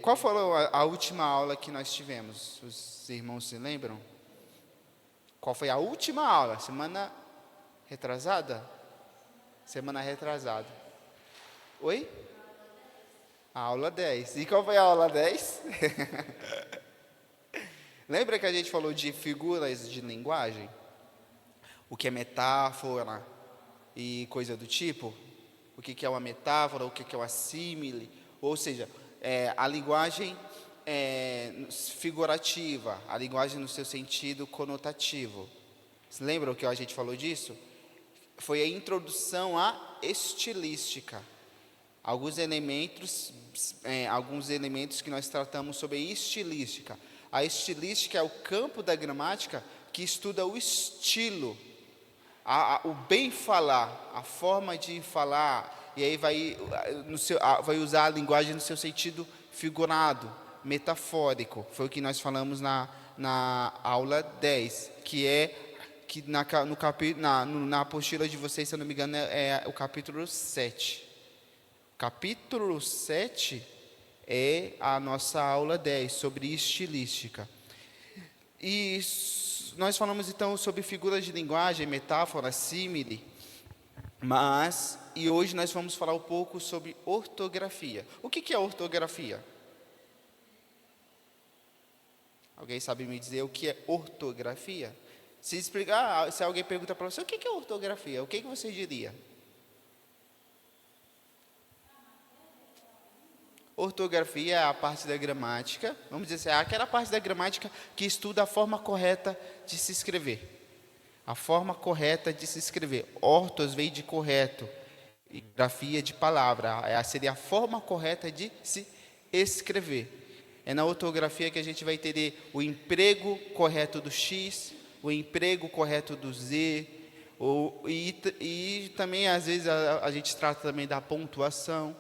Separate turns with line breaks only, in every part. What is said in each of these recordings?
Qual foi a última aula que nós tivemos? Os irmãos se lembram? Qual foi a última aula? Semana retrasada? Semana retrasada. Oi? A aula 10. E qual foi a aula 10? Lembra que a gente falou de figuras de linguagem? O que é metáfora e coisa do tipo? O que é uma metáfora, o que é uma símile? Ou seja, a linguagem figurativa, a linguagem no seu sentido conotativo. Você lembra o que a gente falou disso? Foi a introdução à estilística. Alguns elementos que nós tratamos sobre estilística. A estilística é o campo da gramática que estuda o estilo, o bem falar, a forma de falar, e aí vai usar a linguagem no seu sentido figurado, metafórico. Foi o que nós falamos na aula 10, que na apostila de vocês, se eu não me engano, é o capítulo 7. Capítulo 7 é a nossa aula 10, sobre estilística. E nós falamos então sobre figuras de linguagem, metáfora, símile, e hoje nós vamos falar um pouco sobre ortografia. O que é ortografia? Alguém sabe me dizer o que é ortografia? Se alguém pergunta para você, o que é ortografia? O que você diria? Ortografia é a parte da gramática, vamos dizer assim, é aquela parte da gramática que estuda a forma correta de se escrever. A forma correta de se escrever. Ortos veio de correto, e grafia de palavra. Seria a forma correta de se escrever. É na ortografia que a gente vai entender o emprego correto do X, o emprego correto do Z, e também, às vezes, a gente trata também da pontuação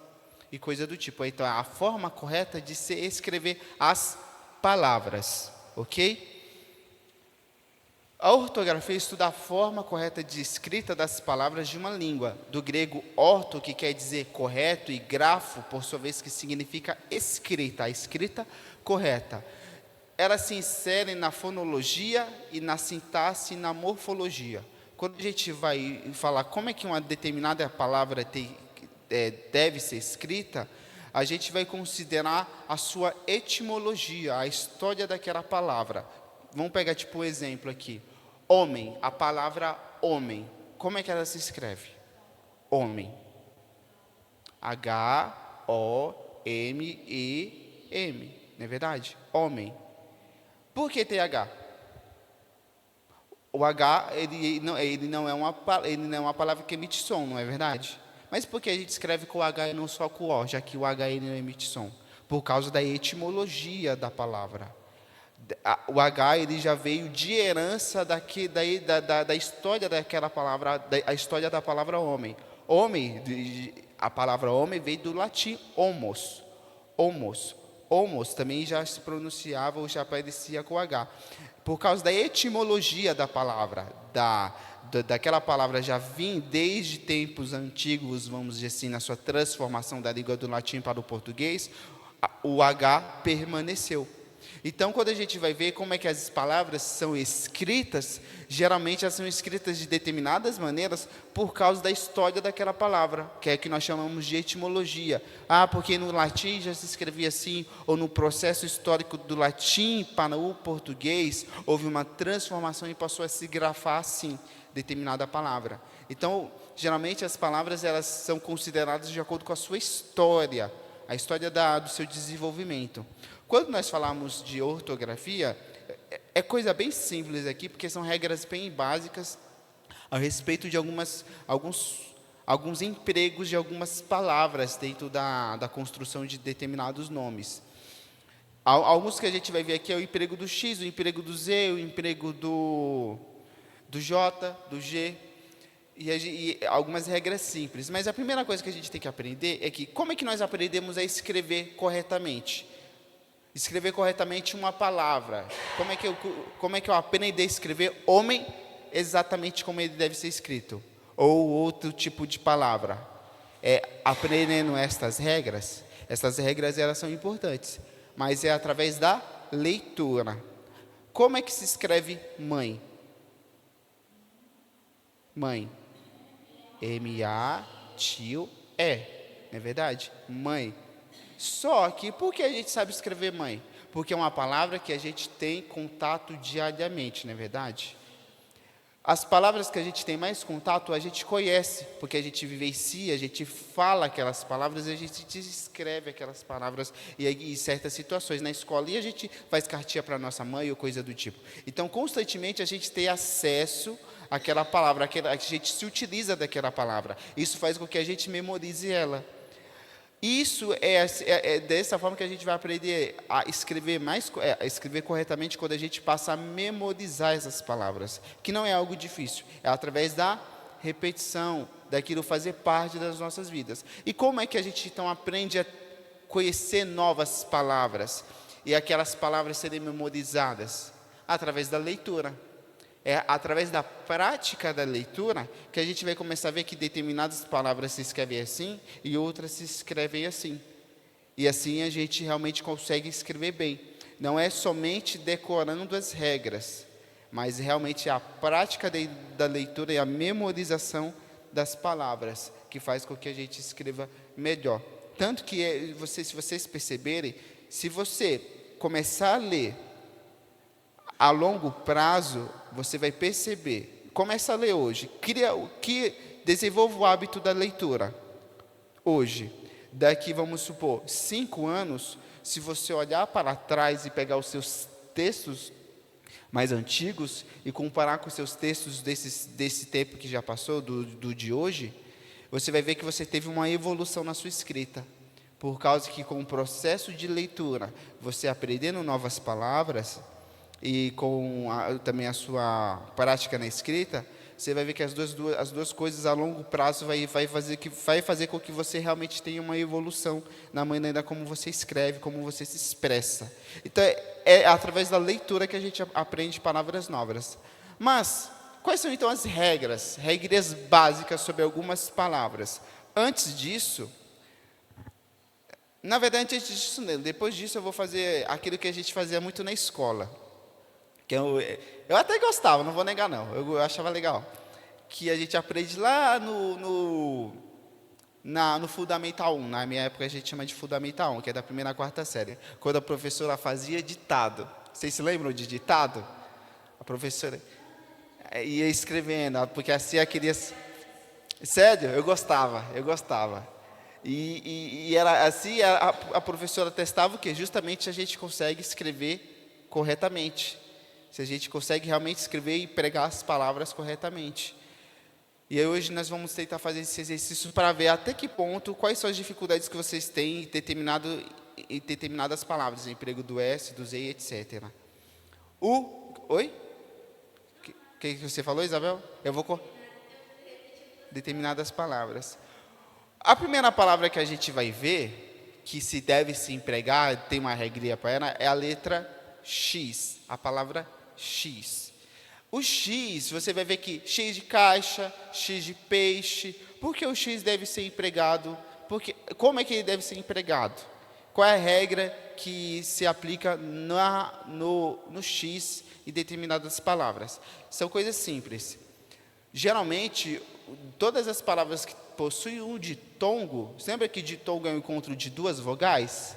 e coisa do tipo. Então, a forma correta de se escrever as palavras, ok? A ortografia estuda a forma correta de escrita das palavras de uma língua, do grego orto, que quer dizer correto, e grafo, por sua vez, que significa escrita, a escrita correta. Ela se insere na fonologia e na sintaxe e na morfologia. Quando a gente vai falar como é que uma determinada palavra deve ser escrita, a gente vai considerar a sua etimologia, a história daquela palavra. Vamos pegar tipo um exemplo aqui. Homem, a palavra homem. Como é que ela se escreve? Homem. H-O-M-E-M. Não é verdade? Homem. Por que tem H? O H, ele não é uma palavra que emite som, não é verdade? Mas por que a gente escreve com o H e não só com o O, já que o H ele não emite som? Por causa da etimologia da palavra. O H ele já veio de herança da história daquela palavra, a história da palavra homem. A palavra homem veio do latim homos. Homos também já se pronunciava ou já aparecia com H. Por causa da etimologia da palavra, daquela palavra já vinha desde tempos antigos, vamos dizer assim, na sua transformação da língua do latim para o português, o H permaneceu. Então, quando a gente vai ver como é que as palavras são escritas, geralmente elas são escritas de determinadas maneiras por causa da história daquela palavra, que é o que nós chamamos de etimologia. Porque no latim já se escrevia assim, ou no processo histórico do latim para o português, houve uma transformação e passou a se grafar assim, determinada palavra. Então, geralmente as palavras elas são consideradas de acordo com a sua história, a história do seu desenvolvimento. Quando nós falamos de ortografia, é coisa bem simples aqui, porque são regras bem básicas a respeito de alguns empregos de algumas palavras dentro da construção de determinados nomes. Alguns que a gente vai ver aqui é o emprego do X, o emprego do Z, o emprego do J, do G, e algumas regras simples. Mas a primeira coisa que a gente tem que aprender é que como é que nós aprendemos a escrever corretamente? Escrever corretamente uma palavra. Como é que eu aprendo a escrever homem exatamente como ele deve ser escrito? Ou outro tipo de palavra? Aprendendo estas regras, Essas regras, elas são importantes, mas é através da leitura. Como é que se escreve mãe? Mãe. M-A-T-I-O-E. Não é verdade? Mãe. Só que, por que a gente sabe escrever mãe? Porque é uma palavra que a gente tem contato diariamente, não é verdade? As palavras que a gente tem mais contato, a gente conhece, porque a gente vivencia, a gente fala aquelas palavras, a gente escreve aquelas palavras em certas situações. Na escola, e a gente faz cartinha para nossa mãe ou coisa do tipo. Então, constantemente, a gente tem acesso àquela palavra, a gente se utiliza daquela palavra. Isso faz com que a gente memorize ela. Isso é dessa forma que a gente vai aprender a escrever escrever corretamente quando a gente passa a memorizar essas palavras, que não é algo difícil, é através da repetição, daquilo fazer parte das nossas vidas. E como é que a gente então aprende a conhecer novas palavras e aquelas palavras serem memorizadas? Através da leitura. É através da prática da leitura que a gente vai começar a ver que determinadas palavras se escrevem assim e outras se escrevem assim. E assim a gente realmente consegue escrever bem. Não é somente decorando as regras, mas realmente a prática da leitura e a memorização das palavras que faz com que a gente escreva melhor. Tanto que, se vocês perceberem, se você começar a ler a longo prazo, você vai perceber. Começa a ler hoje. Desenvolva o hábito da leitura. Hoje. Daqui, vamos supor, 5 anos, se você olhar para trás e pegar os seus textos mais antigos e comparar com os seus textos desse tempo que já passou, do de hoje, você vai ver que você teve uma evolução na sua escrita. Por causa que com o processo de leitura, você aprendendo novas palavras, e com também a sua prática na escrita, você vai ver que as duas coisas a longo prazo vai fazer com que você realmente tenha uma evolução na maneira como você escreve, como você se expressa. Então, é através da leitura que a gente aprende palavras novas. Mas, quais são então as regras básicas sobre algumas palavras? Antes disso, na verdade, depois disso eu vou fazer aquilo que a gente fazia muito na escola. Que eu até gostava, não vou negar não, eu achava legal. Que a gente aprende lá no Fundamental 1, na minha época a gente chama de Fundamental 1, que é da 1ª à 4ª série. Quando a professora fazia ditado. Vocês se lembram de ditado? A professora ia escrevendo, porque assim ela queria... Sério, eu gostava. E era assim, a professora testava o quê? Justamente a gente consegue escrever corretamente. Se a gente consegue realmente escrever e pregar as palavras corretamente. E aí hoje nós vamos tentar fazer esse exercício para ver até que ponto, quais são as dificuldades que vocês têm em determinadas palavras, em emprego do S, do Z, etc. Oi? O que você falou, Isabel? Eu vou... Determinadas palavras. A primeira palavra que a gente vai ver, que se deve se empregar, tem uma regrinha para ela, é a letra X, a palavra X. O X, você vai ver que X de caixa, X de peixe. Por que o X deve ser empregado? Como é que ele deve ser empregado? Qual é a regra que se aplica no X em determinadas palavras? São coisas simples. Geralmente, todas as palavras que possuem um ditongo, lembra que ditongo é o encontro de duas vogais?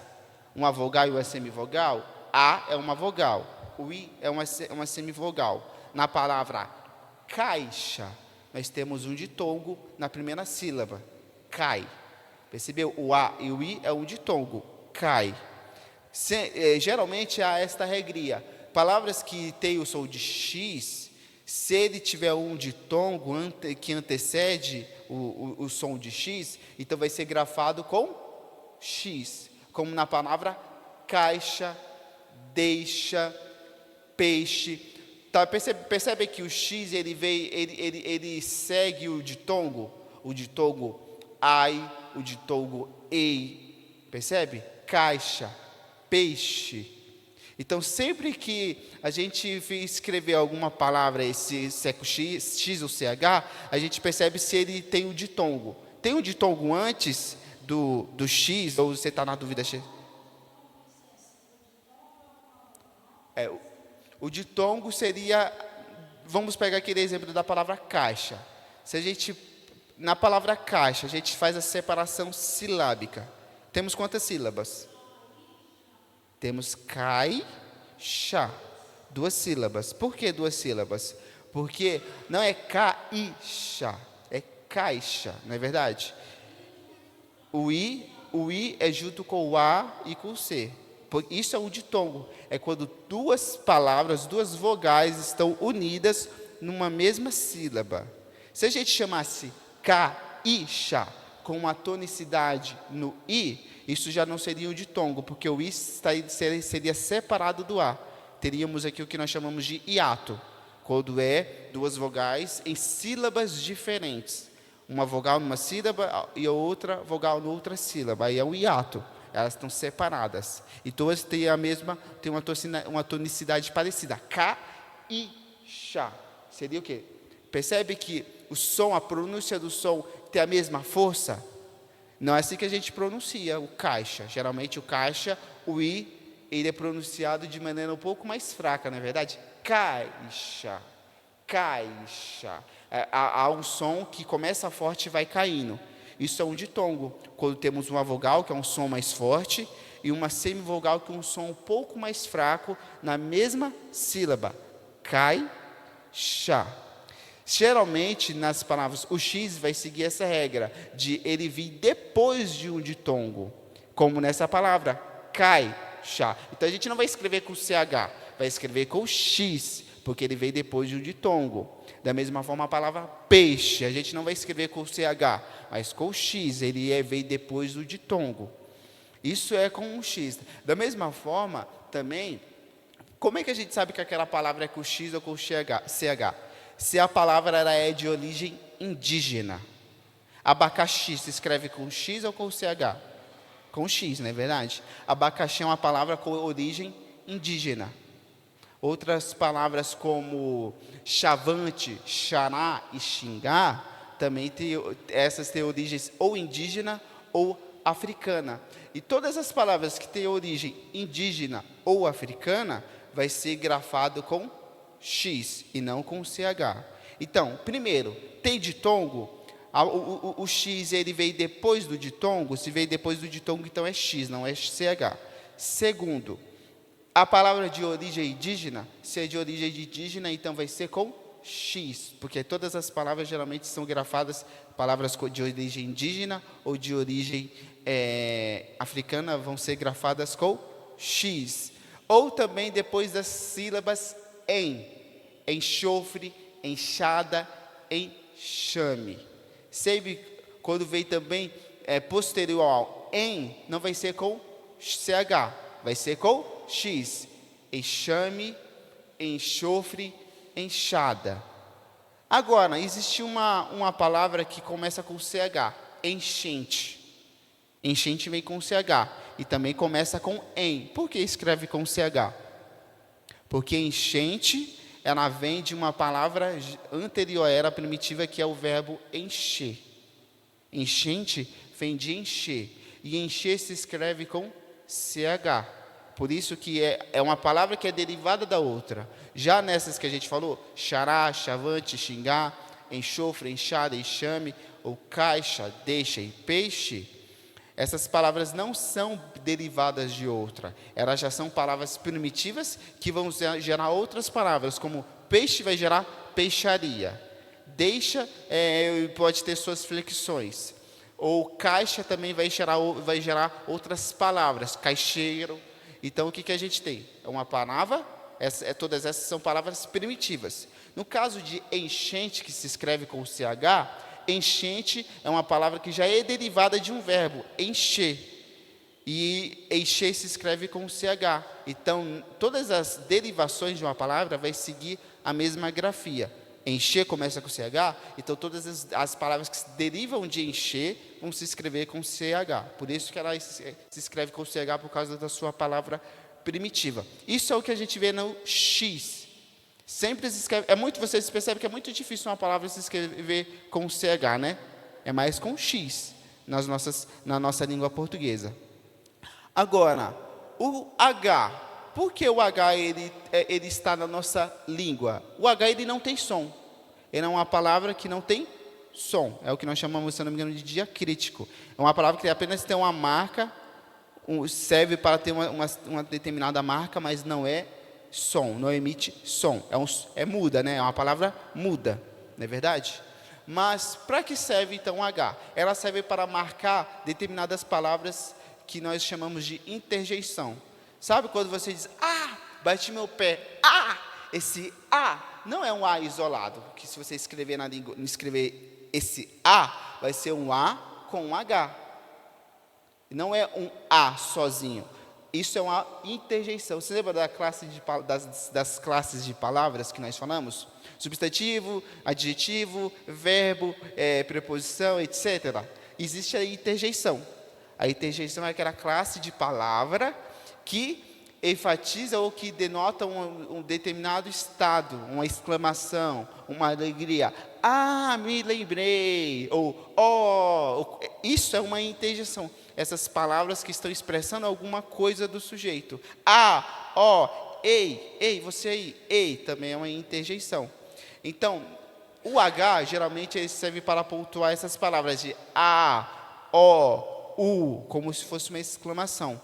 Uma vogal e uma semivogal? A é uma vogal, o I é uma semivogal. Na palavra caixa, nós temos um ditongo na primeira sílaba, cai. Percebeu? O A e o I é um ditongo, cai. Geralmente há esta regrinha. Palavras que têm o som de X, se ele tiver um ditongo que antecede o som de X, então vai ser grafado com X, como na palavra caixa, deixa, peixe. Tá, percebe que o X ele segue o ditongo ai, o ditongo ei, percebe? Caixa, peixe. Então, sempre que a gente escrever alguma palavra, se é com X ou CH, a gente percebe se ele tem o ditongo. Tem o ditongo antes do X, ou você está na dúvida? O ditongo seria, vamos pegar aquele exemplo da palavra caixa. Se a gente, na palavra caixa, a gente faz a separação silábica. Temos quantas sílabas? Temos cai, chá. 2 sílabas. Por que 2 sílabas? Porque não é caixa, é caixa, não é verdade? O I é junto com o A e com o C. Isso é um ditongo. É quando 2 palavras, 2 vogais estão unidas numa mesma sílaba. Se a gente chamasse caixa com uma tonicidade no I, isso já não seria um ditongo, porque o I seria separado do A. Teríamos aqui o que nós chamamos de hiato, quando é 2 vogais em sílabas diferentes. Uma vogal numa sílaba e a outra vogal noutra sílaba. Aí é um hiato. Elas estão separadas. E todas têm uma tonicidade parecida. Ca e chá. Seria o quê? Percebe que o som, a pronúncia do som tem a mesma força? Não é assim que a gente pronuncia o caixa. Geralmente o caixa, o I, ele é pronunciado de maneira um pouco mais fraca, não é verdade? Caixa. Caixa. Há um som que começa forte e vai caindo. Isso é um ditongo. Quando temos uma vogal, que é um som mais forte, e uma semivogal, que é um som um pouco mais fraco, na mesma sílaba. Cai, chá. Geralmente, nas palavras, o X vai seguir essa regra, de ele vir depois de um ditongo. Como nessa palavra, cai, chá. Então, a gente não vai escrever com CH, vai escrever com X, porque ele veio depois de um ditongo. Da mesma forma, a palavra peixe, a gente não vai escrever com CH, mas com X, ele veio depois do ditongo. Isso é com um X. Da mesma forma, também, como é que a gente sabe que aquela palavra é com X ou com CH? Se a palavra ela é de origem indígena. Abacaxi se escreve com X ou com CH? Com X, não é verdade? Abacaxi é uma palavra com origem indígena. Outras palavras como chavante, xará e xingá, também essas têm origens ou indígena ou africana. E todas as palavras que têm origem indígena ou africana, vai ser grafado com X e não com CH. Então, primeiro, tem ditongo, o X ele veio depois do ditongo, se veio depois do ditongo, então é X, não é CH. Segundo, a palavra de origem indígena, se é de origem indígena, então vai ser com X, porque todas as palavras geralmente são grafadas, palavras de origem indígena ou de origem africana vão ser grafadas com X. Ou também depois das sílabas enxofre, enxada, enxame. Sempre quando vem também posterior ao não vai ser com CH, vai ser com X. Enxame, enxofre, enxada. Agora, existe uma palavra que começa com CH, enchente. Enchente vem com CH e também começa com Por que escreve com CH? Porque enchente, ela vem de uma palavra anterior à era primitiva, que é o verbo encher. Enchente vem de encher. E encher se escreve com CH. Por isso que é uma palavra que é derivada da outra. Já nessas que a gente falou, xará, chavante, xingá, enxofre, enxada, enxame, ou caixa, deixa e peixe, essas palavras não são derivadas de outra. Elas já são palavras primitivas que vão gerar outras palavras, como peixe vai gerar peixaria. Deixa pode ter suas flexões. Ou caixa também vai gerar outras palavras, caixeiro. Então, o que a gente tem? É uma palavra, todas essas são palavras primitivas. No caso de enchente, que se escreve com CH, enchente é uma palavra que já é derivada de um verbo, encher. E encher se escreve com CH. Então, todas as derivações de uma palavra vai seguir a mesma grafia. Encher começa com CH, então todas as palavras que se derivam de encher vão se escrever com CH. Por isso que ela se escreve com CH, por causa da sua palavra primitiva. Isso é o que a gente vê no X. Sempre se escreve, vocês percebem que é muito difícil uma palavra se escrever com CH, né? É mais com X. na nossa língua portuguesa. Agora, o H, por que o H ele está na nossa língua? O H ele não tem som. Ele é uma palavra que não tem som. É o que nós chamamos, se não me engano, de diacrítico. É uma palavra que apenas tem uma marca, serve para ter uma determinada marca, mas não é som, não emite som. É muda, né? É uma palavra muda, não é verdade? Mas para que serve então o H? Ela serve para marcar determinadas palavras que nós chamamos de interjeição. Sabe quando você diz, bati meu pé, esse não é um A isolado, que se você escrever na língua, escrever esse A, vai ser um A com um H. Não é um A sozinho. Isso é uma interjeição. Você lembra das classes de palavras que nós falamos? Substantivo, adjetivo, verbo, preposição, etc. Existe a interjeição. A interjeição é aquela classe de palavra que enfatiza ou que denota um determinado estado, uma exclamação, uma alegria. Me lembrei. Ou, isso é uma interjeição. Essas palavras que estão expressando alguma coisa do sujeito. Ei, você aí. Ei, também é uma interjeição. Então, o H, geralmente, ele serve para pontuar essas palavras de como se fosse uma exclamação.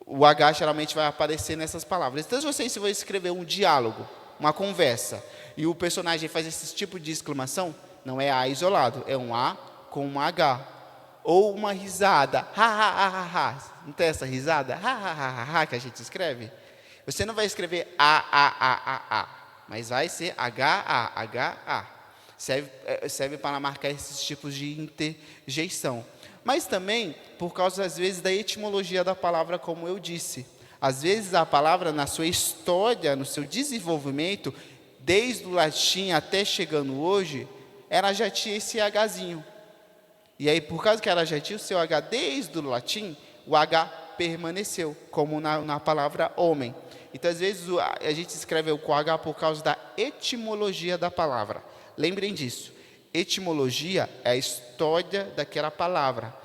O H geralmente vai aparecer nessas palavras. Então, se você escrever um diálogo, uma conversa, e o personagem faz esse tipo de exclamação, não é A isolado, é um A com um H. Ou uma risada, não tem essa risada, que a gente escreve? Você não vai escrever mas vai ser H-A. Serve para marcar esses tipos de interjeição. Mas também, por causa, às vezes, da etimologia da palavra, como eu disse. Às vezes, a palavra, na sua história, no seu desenvolvimento, desde o latim até chegando hoje, ela já tinha esse Hzinho. E aí, por causa que ela já tinha o seu H desde o latim, o H permaneceu, como na palavra homem. Então, às vezes, a gente escreve com H por causa da etimologia da palavra. Lembrem disso. Etimologia é a história daquela palavra.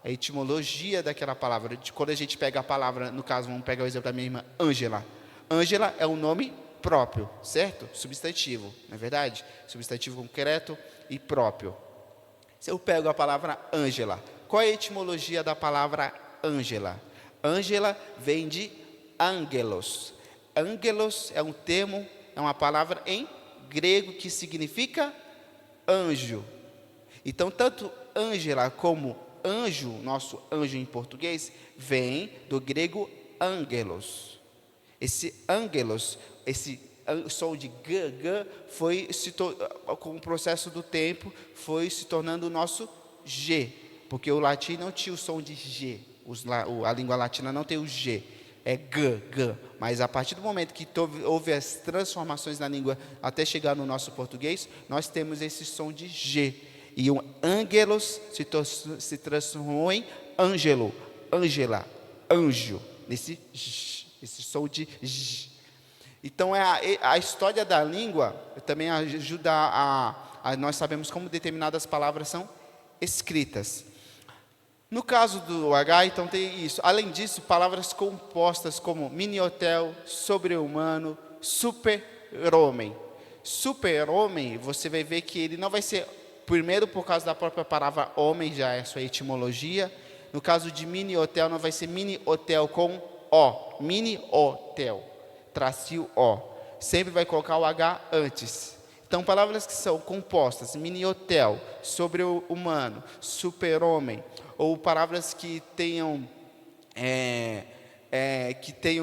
A etimologia daquela palavra. Quando a gente pega a palavra, no caso, vamos pegar o exemplo da minha irmã, Ângela. Ângela é um nome próprio, certo? Substantivo, não é verdade? Substantivo concreto e próprio. Se eu pego a palavra Ângela, qual é a etimologia da palavra Ângela? Ângela vem de ângelos. Ângelos é um termo, é uma palavra em grego que significa anjo. Então, tanto Ângela como anjo, nosso anjo em português, vem do grego ângelos. Esse ângelos, esse som de g, com o processo do tempo, foi se tornando o nosso G, porque o latim não tinha o som de G, a língua latina não tem o G, é g, mas a partir do momento que houve as transformações na língua até chegar no nosso português, nós temos esse som de G, e o ângelos se transformou em ângelo, ângela, anjo, esse som de G. Então, a história da língua também ajuda nós sabemos como determinadas palavras são escritas. No caso do H, então tem isso. Além disso, palavras compostas como mini-hotel, sobre-humano, super-homem. Super-homem, você vai ver que ele não vai ser, primeiro por causa da própria palavra homem, já é a sua etimologia. No caso de mini-hotel, não vai ser mini-hotel com O, mini-hotel. Tracinho O, sempre vai colocar o H antes. Então, palavras que são compostas, mini-hotel, sobre-humano, super-homem, ou palavras que tenham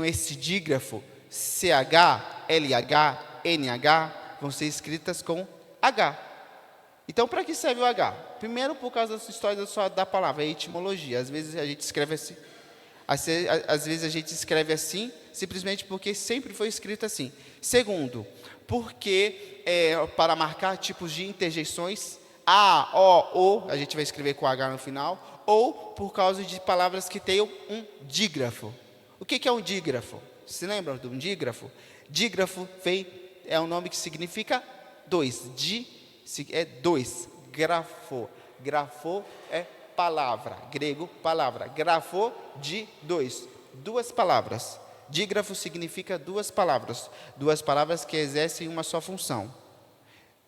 esse dígrafo, CH, LH, NH, vão ser escritas com H. Então, para que serve o H? Primeiro, por causa da história da palavra, a etimologia. Às vezes a gente escreve assim. Às vezes a gente escreve assim, simplesmente porque sempre foi escrito assim. Segundo, porque para marcar tipos de interjeições, A, O, a gente vai escrever com H no final, ou por causa de palavras que tenham um dígrafo. O que é um dígrafo? Se lembram de um dígrafo? Dígrafo é um nome que significa dois. É dois. Grafo. Grafo é palavra, grego, palavra. Grafo, de dois. Duas palavras. Dígrafo significa duas palavras que exercem uma só função.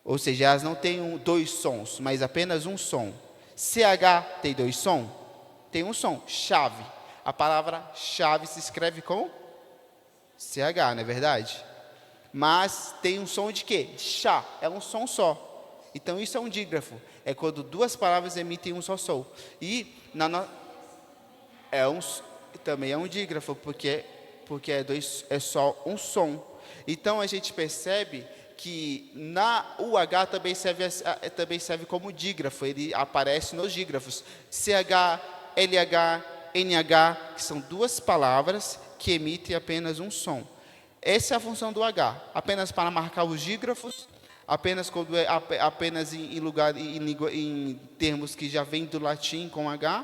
Ou seja, elas não têm dois sons, mas apenas um som. CH tem dois sons? Tem um som, chave. A palavra chave se escreve com CH, não é verdade? Mas tem um som de quê? Chá, é um som só. Então isso é um dígrafo. É quando duas palavras emitem um só som. E também é um dígrafo, porque é só um som. Então a gente percebe que o H também serve como dígrafo, ele aparece nos dígrafos. CH, LH, NH, que são duas palavras que emitem apenas um som. Essa é a função do H, apenas para marcar os dígrafos, apenas em termos que já vêm do latim com H,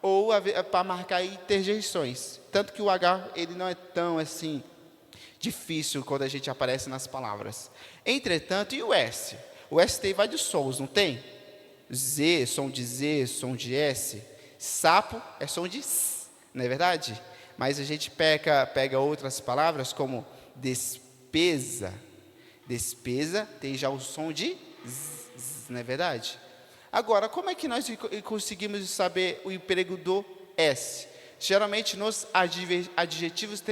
ou para marcar interjeições. Tanto que o H ele não é tão assim difícil quando a gente aparece nas palavras. Entretanto, e o S? O S tem vários sons, não tem? Z, som de Z, som de S. Sapo é som de S, não é verdade? Mas a gente pega outras palavras como despesa. Despesa tem já o som de Z, não é verdade? Agora, como é que nós conseguimos saber o emprego do S? Geralmente nos adjetivos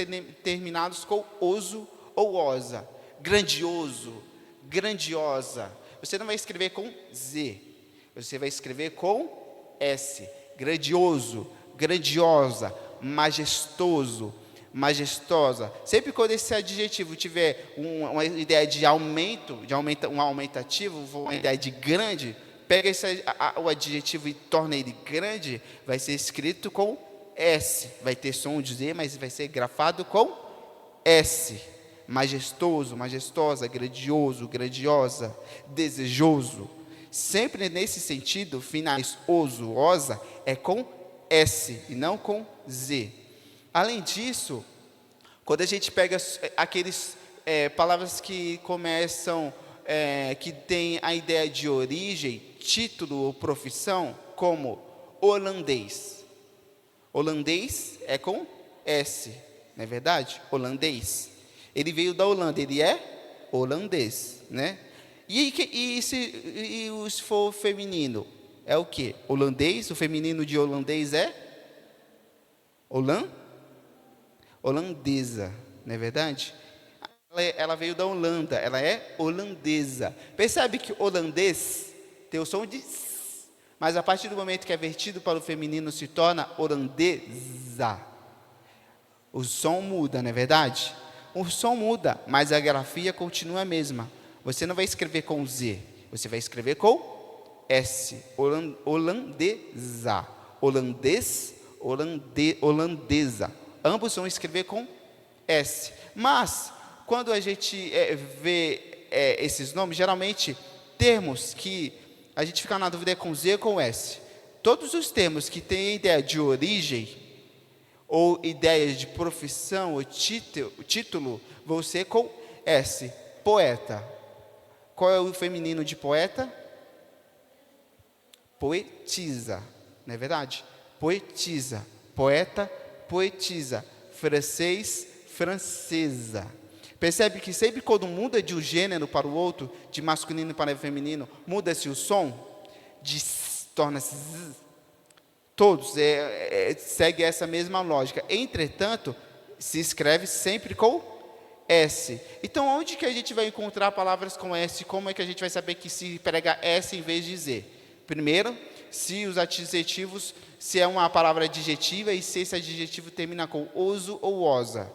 terminados com oso ou osa. Grandioso, grandiosa. Você não vai escrever com Z, você vai escrever com S. Grandioso, grandiosa, majestoso, majestosa. Sempre quando esse adjetivo tiver uma ideia de aumento, um aumentativo, uma ideia de grande, pega o adjetivo e torna ele grande, vai ser escrito com S. Vai ter som de Z, mas vai ser grafado com S. Majestoso, majestosa, grandioso, grandiosa, desejoso. Sempre nesse sentido, finais oso, osa, é com S e não com Z. Além disso, quando a gente pega aqueles palavras que começam, que tem a ideia de origem, título ou profissão, como holandês. Holandês é com S, não é verdade? Holandês. Ele veio da Holanda, ele é holandês, né? E se for feminino, é o quê? Holandês, o feminino de holandês é? Holandesa, não é verdade? Ela veio da Holanda, ela é holandesa. Percebe que holandês tem o som de S, mas a partir do momento que é vertido para o feminino se torna holandesa. O som muda, não é verdade? O som muda, mas a grafia continua a mesma. Você não vai escrever com Z, você vai escrever com S. Holandesa. Holandês, holandesa. Ambos vão escrever com S. Mas, quando a gente vê esses nomes, geralmente, termos que a gente fica na dúvida é com Z ou com S. Todos os termos que têm ideia de origem, ou ideias de profissão, ou título, vão ser com S. Poeta. Qual é o feminino de poeta? Poetisa, não é verdade? Poetisa. Poeta, poetisa. Francês, francesa. Percebe que sempre quando muda de um gênero para o outro, de masculino para feminino, muda-se o som, de S, torna-se Z. Todos segue essa mesma lógica. Entretanto, se escreve sempre com S. Então, onde que a gente vai encontrar palavras com S? Como é que a gente vai saber que se prega S em vez de Z? Primeiro, se os adjetivos, se é uma palavra adjetiva e se esse adjetivo termina com oso ou osa.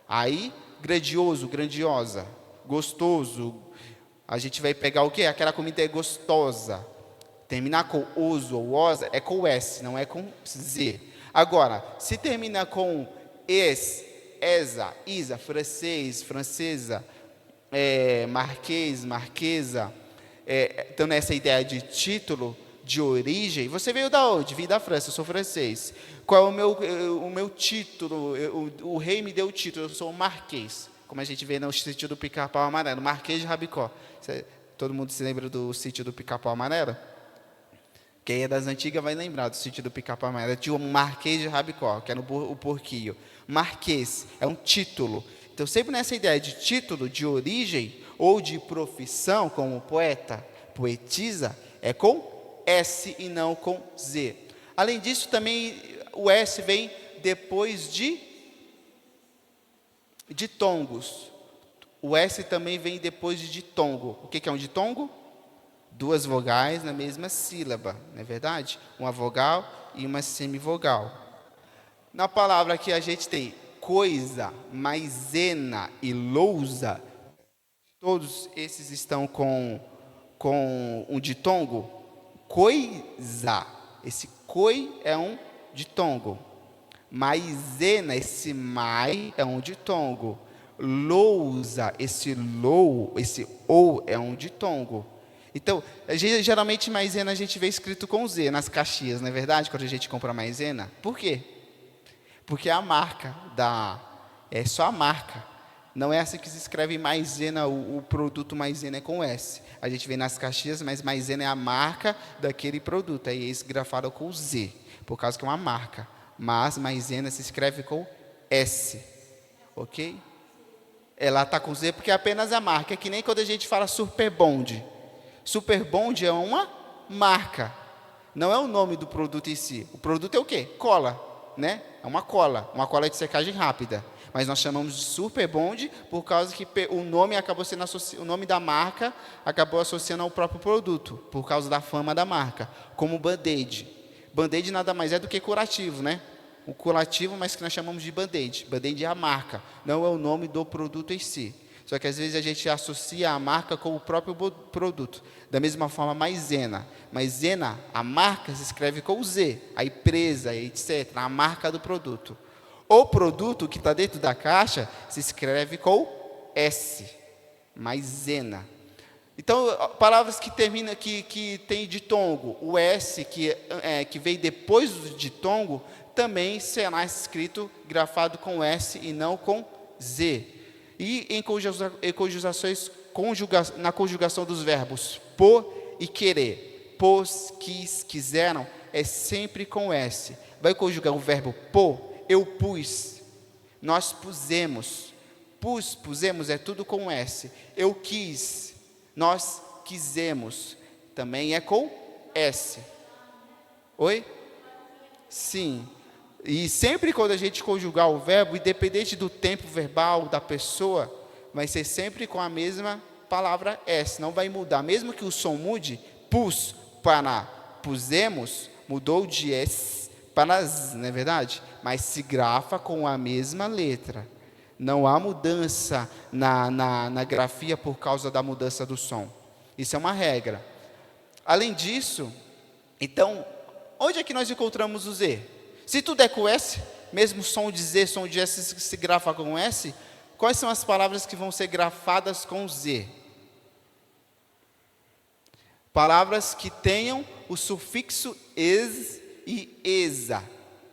Aí, grandioso, grandiosa, gostoso. A gente vai pegar o quê? Aquela comida é gostosa. Terminar com oso ou osa é com S, não é com Z. Agora, se termina com esa, isa, francês, francesa, marquês, marquesa, então nessa ideia de título, de origem, você veio da onde? Vim da França, eu sou francês. Qual é o meu título? O rei me deu o título, eu sou um marquês. Como a gente vê no sítio do Pica-Pau Amarelo, Marquês de Rabicó. Todo mundo se lembra do sítio do Pica-Pau Amarelo? Quem é das antigas vai lembrar do sítio do Pica-Pau. Era tinha o Marquês de Rabicó, que era o porquinho. Marquês é um título. Então, sempre nessa ideia de título, de origem, ou de profissão, como poeta, poetisa, é com S e não com Z. Além disso, também o S vem depois de ditongos. O S também vem depois de ditongo. O que é um ditongo? Duas vogais na mesma sílaba, não é verdade? Uma vogal e uma semivogal. Na palavra que a gente tem coisa, maisena e lousa, todos esses estão com um ditongo. Coisa, esse coi é um ditongo. Maisena, esse mai é um ditongo. Lousa, esse lou, esse ou é um ditongo. Então, geralmente maisena a gente vê escrito com Z nas caixinhas, não é verdade? Quando a gente compra maisena. Por quê? Porque a marca é só a marca. Não é assim que se escreve maisena, o produto maisena é com S. A gente vê nas caixinhas, mas maisena é a marca daquele produto. Aí é grafado com Z, por causa que é uma marca. Mas maisena se escreve com S. Ok? Ela está com Z porque é apenas a marca. É que nem quando a gente fala Superbond. Superbond é uma marca. Não é o nome do produto em si. O produto é o quê? Cola, né? É uma cola de secagem rápida. Mas nós chamamos de Superbond por causa que o nome acabou sendo o nome da marca acabou associando ao próprio produto, por causa da fama da marca. Como Band-Aid. Band-Aid nada mais é do que curativo, né? O curativo, mas que nós chamamos de Band-Aid. Band-Aid é a marca, não é o nome do produto em si. Só que às vezes a gente associa a marca com o próprio produto. Da mesma forma, maisena. Maisena, a marca se escreve com Z, a empresa, etc., a marca do produto. O produto que está dentro da caixa se escreve com S, maisena. Então, palavras que terminam, que tem ditongo, o S que vem depois do ditongo, também será escrito, grafado com S e não com Z. E em conjugações, na conjugação dos verbos por e querer, pôs, quis, quiseram, é sempre com S. Vai conjugar o verbo pôr, eu pus, nós pusemos, pusemos, é tudo com S. Eu quis, nós quisemos, também é com S. Oi? Sim. E sempre quando a gente conjugar o verbo, independente do tempo verbal da pessoa, vai ser sempre com a mesma palavra S, não vai mudar. Mesmo que o som mude, pus para pusemos, mudou de S para Z, não é verdade? Mas se grafa com a mesma letra. Não há mudança na grafia por causa da mudança do som. Isso é uma regra. Além disso, então, onde é que nós encontramos o Z? Se tudo é com S, mesmo som de Z, som de S se grafa com S, quais são as palavras que vão ser grafadas com Z? Palavras que tenham o sufixo es e esa.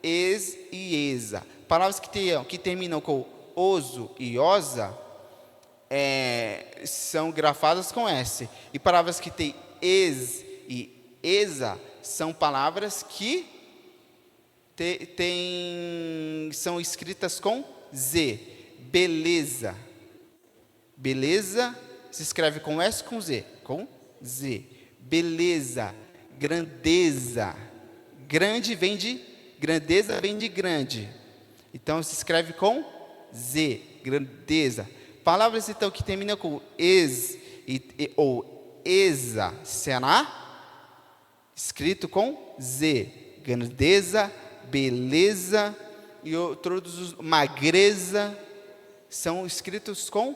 Es e esa. Palavras que terminam com oso e osa são grafadas com S. E palavras que têm es e esa são palavras que são escritas com Z. Beleza. Beleza se escreve com S com Z. Com Z. Beleza. Grandeza. Grande vem de grandeza, vem de grande. Então se escreve com Z. Grandeza. Palavras então que terminam com es ou esa será escrito com Z. Grandeza, beleza e todos magreza são escritos com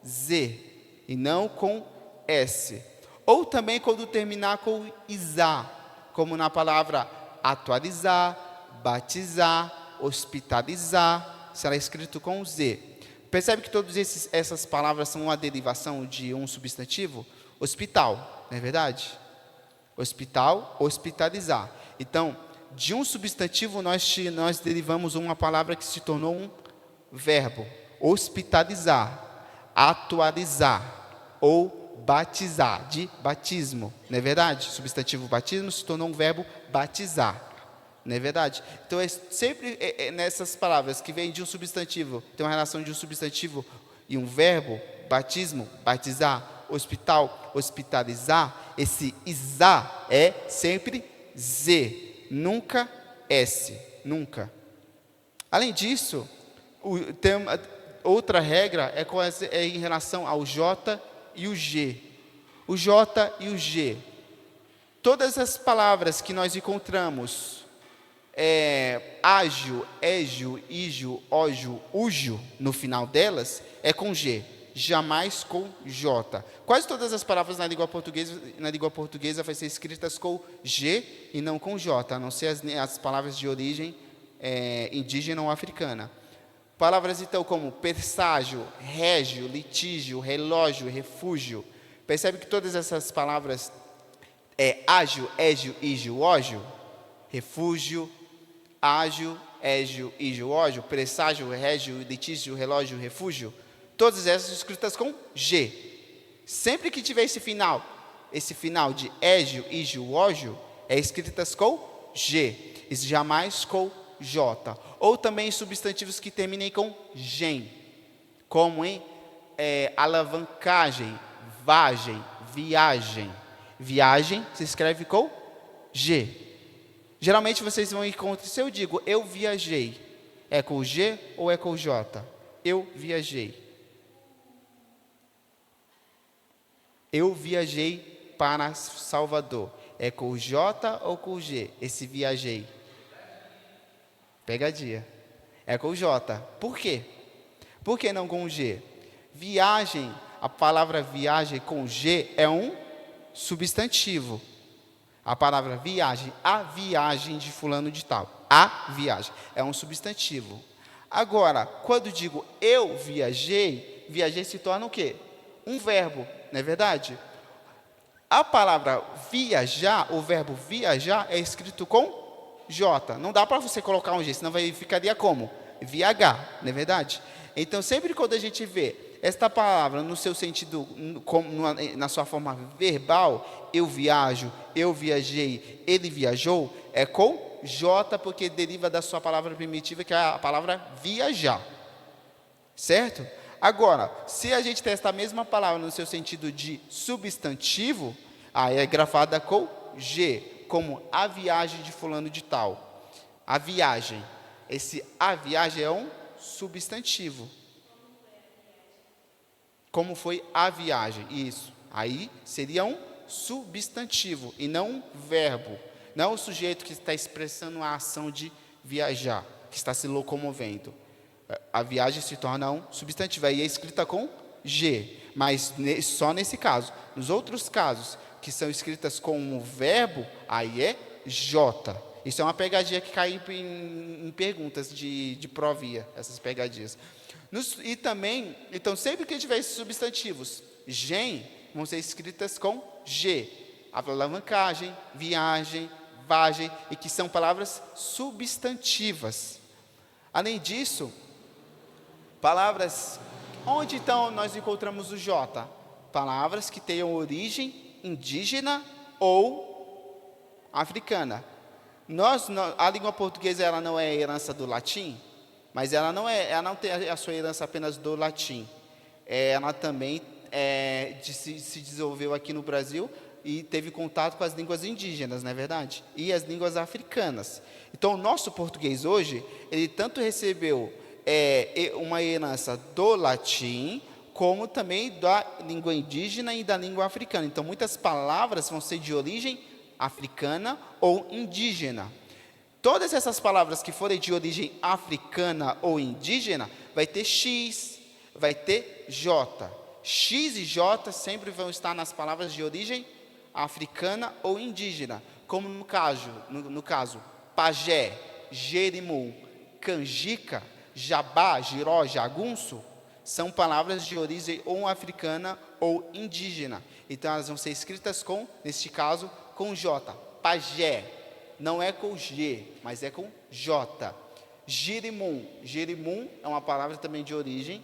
Z e não com S. Ou também quando terminar com isá, como na palavra atualizar, batizar, hospitalizar, será escrito com Z. Percebe que todas essas palavras são uma derivação de um substantivo? Hospital, não é verdade? Hospital, hospitalizar. Então, de um substantivo nós derivamos uma palavra que se tornou um verbo. Hospitalizar, atualizar ou batizar, de batismo, não é verdade? Substantivo batismo se tornou um verbo batizar, não é verdade? Então, sempre nessas palavras que vêm de um substantivo, tem uma relação de um substantivo e um verbo, batismo, batizar, hospital, hospitalizar, esse isá é sempre Z, nunca S, nunca. Além disso, outra regra é em relação ao J e o G. O J e o G. Todas as palavras que nós encontramos, ágil, égio, ígio, ógio, úgio, no final delas, é com G, jamais com J. Quase todas as palavras na língua portuguesa vai ser escritas com G e não com J, a não ser as palavras de origem indígena ou africana. Palavras, então, como presságio, régio, litígio, relógio, refúgio. Percebe que todas essas palavras ágil, égio, ígio, ógio, refúgio, ágil, égio, ígio, ógio, presságio, régio, litígio, relógio, refúgio. Todas essas escritas com G. Sempre que tiver esse final de égio, ígio, ógio, é escritas com G, e jamais com J. Ou também substantivos que terminem com gen, como em alavancagem, vagem, viagem. Viagem se escreve com G. Geralmente vocês vão encontrar, se eu digo eu viajei, é com G ou é com J? Eu viajei. Eu viajei para Salvador. É com J ou com G? Esse viajei. Pegadinha. É com J. Por quê? Por que não com G? Viagem, a palavra viagem com G é um substantivo. A palavra viagem, a viagem de fulano de tal. A viagem é um substantivo. Agora, quando digo eu viajei, viajei se torna o quê? Um verbo, não é verdade? A palavra viajar, o verbo viajar é escrito com J. Não dá para você colocar um G, senão ficaria como? VH, não é verdade? Então, sempre quando a gente vê esta palavra no seu sentido, na sua forma verbal, eu viajo, eu viajei, ele viajou, é com J, porque deriva da sua palavra primitiva, que é a palavra viajar. Certo? Agora, se a gente tem esta mesma palavra no seu sentido de substantivo, aí é grafada com G, como a viagem de fulano de tal. A viagem. A viagem é um substantivo. Como foi a viagem? Isso. Aí seria um substantivo e não um verbo. Não o sujeito que está expressando a ação de viajar, que está se locomovendo. A viagem se torna um substantivo. Aí é escrita com G, mas só nesse caso. Nos outros casos, que são escritas com um verbo, aí é J. Isso é uma pegadinha que cai em perguntas de provinha, essas pegadinhas. E também, então, sempre que tiver esses substantivos, gen, vão ser escritas com G. Alavancagem, viagem, vagem, e que são palavras substantivas. Além disso, palavras, onde então nós encontramos o J? Palavras que tenham origem indígena ou africana. A língua portuguesa ela não é herança do latim, mas ela não tem a sua herança apenas do latim. Ela também se desenvolveu aqui no Brasil e teve contato com as línguas indígenas, não é verdade? E as línguas africanas. Então, o nosso português hoje, ele tanto recebeu uma herança do latim, como também da língua indígena e da língua africana. Então, muitas palavras vão ser de origem africana ou indígena. Todas essas palavras que forem de origem africana ou indígena, vai ter X, vai ter J. X e J sempre vão estar nas palavras de origem africana ou indígena, como no caso pajé, jerimum, canjica, jabá, jiró, jagunço, são palavras de origem ou africana ou indígena. Então, elas vão ser escritas neste caso, com J. Pajé, não é com G, mas é com J. Jerimum. Jerimum é uma palavra também de origem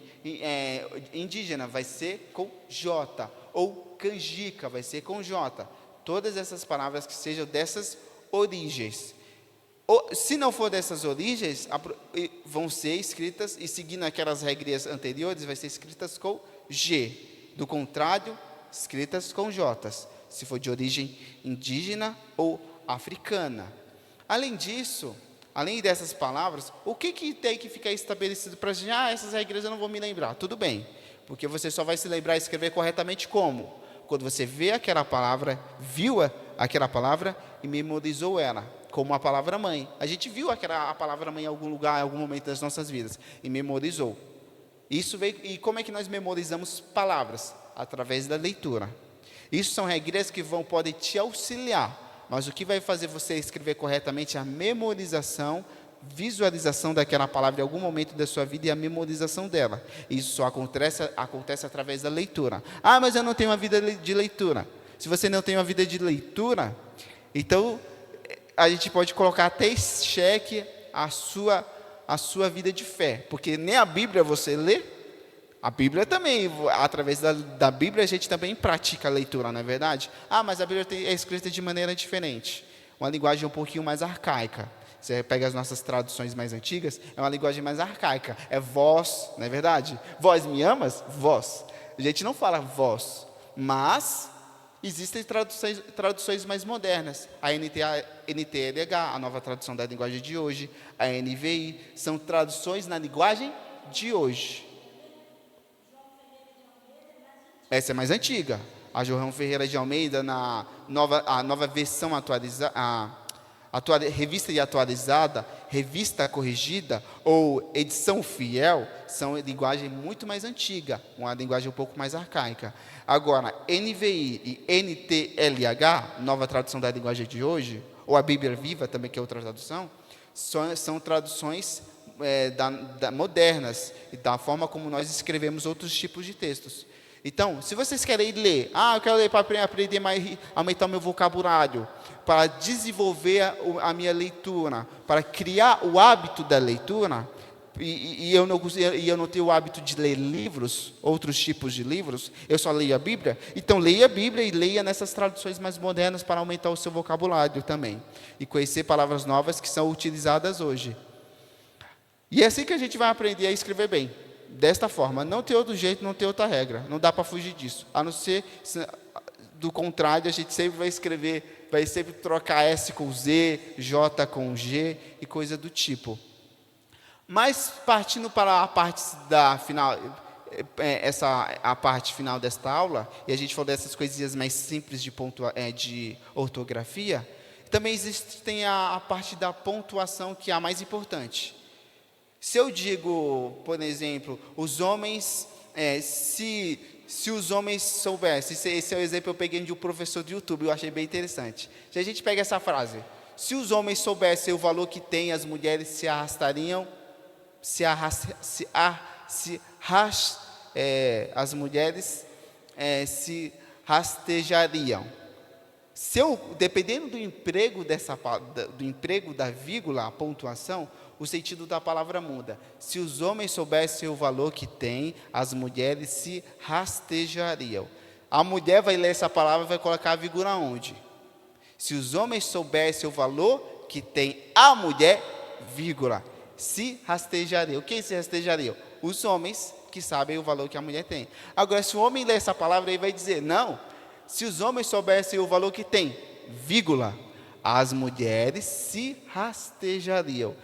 indígena, vai ser com J. Ou canjica, vai ser com J. Todas essas palavras que sejam dessas origens. Se não for dessas origens, vão ser escritas, e seguindo aquelas regras anteriores, vai ser escritas com G. Do contrário, escritas com J. Se for de origem indígena ou africana. Além disso, além dessas palavras, o que tem que ficar estabelecido para a gente? Essas regras eu não vou me lembrar. Tudo bem, porque você só vai se lembrar e escrever corretamente como? Quando você vê aquela palavra, viu aquela palavra e memorizou ela, como a palavra mãe. A gente viu a palavra mãe em algum lugar, em algum momento das nossas vidas, e memorizou. Isso veio, e como é que nós memorizamos palavras? Através da leitura. Isso são regras que podem te auxiliar, mas o que vai fazer você escrever corretamente é a memorização, visualização daquela palavra em algum momento da sua vida e a memorização dela. Isso só acontece através da leitura. Mas eu não tenho uma vida de leitura. Se você não tem uma vida de leitura, então a gente pode colocar até em xeque a sua vida de fé, porque nem a Bíblia você lê. A Bíblia também, através da Bíblia a gente também pratica a leitura, não é verdade? Mas a Bíblia é escrita de maneira diferente, uma linguagem um pouquinho mais arcaica. Você pega as nossas traduções mais antigas, é uma linguagem mais arcaica, é vós, não é verdade? Vós me amas? Vós. A gente não fala vós, mas existem traduções mais modernas. A NTLH, a nova tradução da linguagem de hoje, a NVI, são traduções na linguagem de hoje. Essa é mais antiga. A João Ferreira de Almeida, a nova versão atualizada, revista e atualizada, revista corrigida ou edição fiel, são linguagem muito mais antiga, uma linguagem um pouco mais arcaica. Agora, NVI e NTLH, nova tradução da linguagem de hoje, ou a Bíblia Viva também, que é outra tradução, são traduções modernas, e da forma como nós escrevemos outros tipos de textos. Então, se vocês querem ler, eu quero ler para aprender mais, aumentar o meu vocabulário, para desenvolver a minha leitura, para criar o hábito da leitura, e eu não tenho o hábito de ler livros, outros tipos de livros, eu só leio a Bíblia, então leia a Bíblia e leia nessas traduções mais modernas para aumentar o seu vocabulário também, e conhecer palavras novas que são utilizadas hoje. E é assim que a gente vai aprender a escrever bem. Desta forma, não tem outro jeito, não tem outra regra, não dá para fugir disso, a não ser, do contrário, a gente sempre vai escrever, vai sempre trocar S com Z, J com G e coisa do tipo. Mas partindo para a parte final, a parte final desta aula, e a gente falou dessas coisinhas mais simples de ortografia, também existe a parte da pontuação, que é a mais importante. Se eu digo, por exemplo, os homens, se os homens soubessem, esse é o exemplo que eu peguei de um professor do YouTube, eu achei bem interessante. Se a gente pega essa frase, se os homens soubessem o valor que tem, as mulheres se arrastariam, as mulheres se rastejariam. Dependendo do emprego da vírgula, a pontuação, o sentido da palavra muda. Se os homens soubessem o valor que tem, as mulheres se rastejariam. A mulher vai ler essa palavra e vai colocar a vírgula onde? Se os homens soubessem o valor que tem a mulher, vírgula, se rastejariam. Quem se rastejariam? Os homens que sabem o valor que a mulher tem. Agora, se o homem ler essa palavra, ele vai dizer, não, se os homens soubessem o valor que tem, vírgula, as mulheres se rastejariam.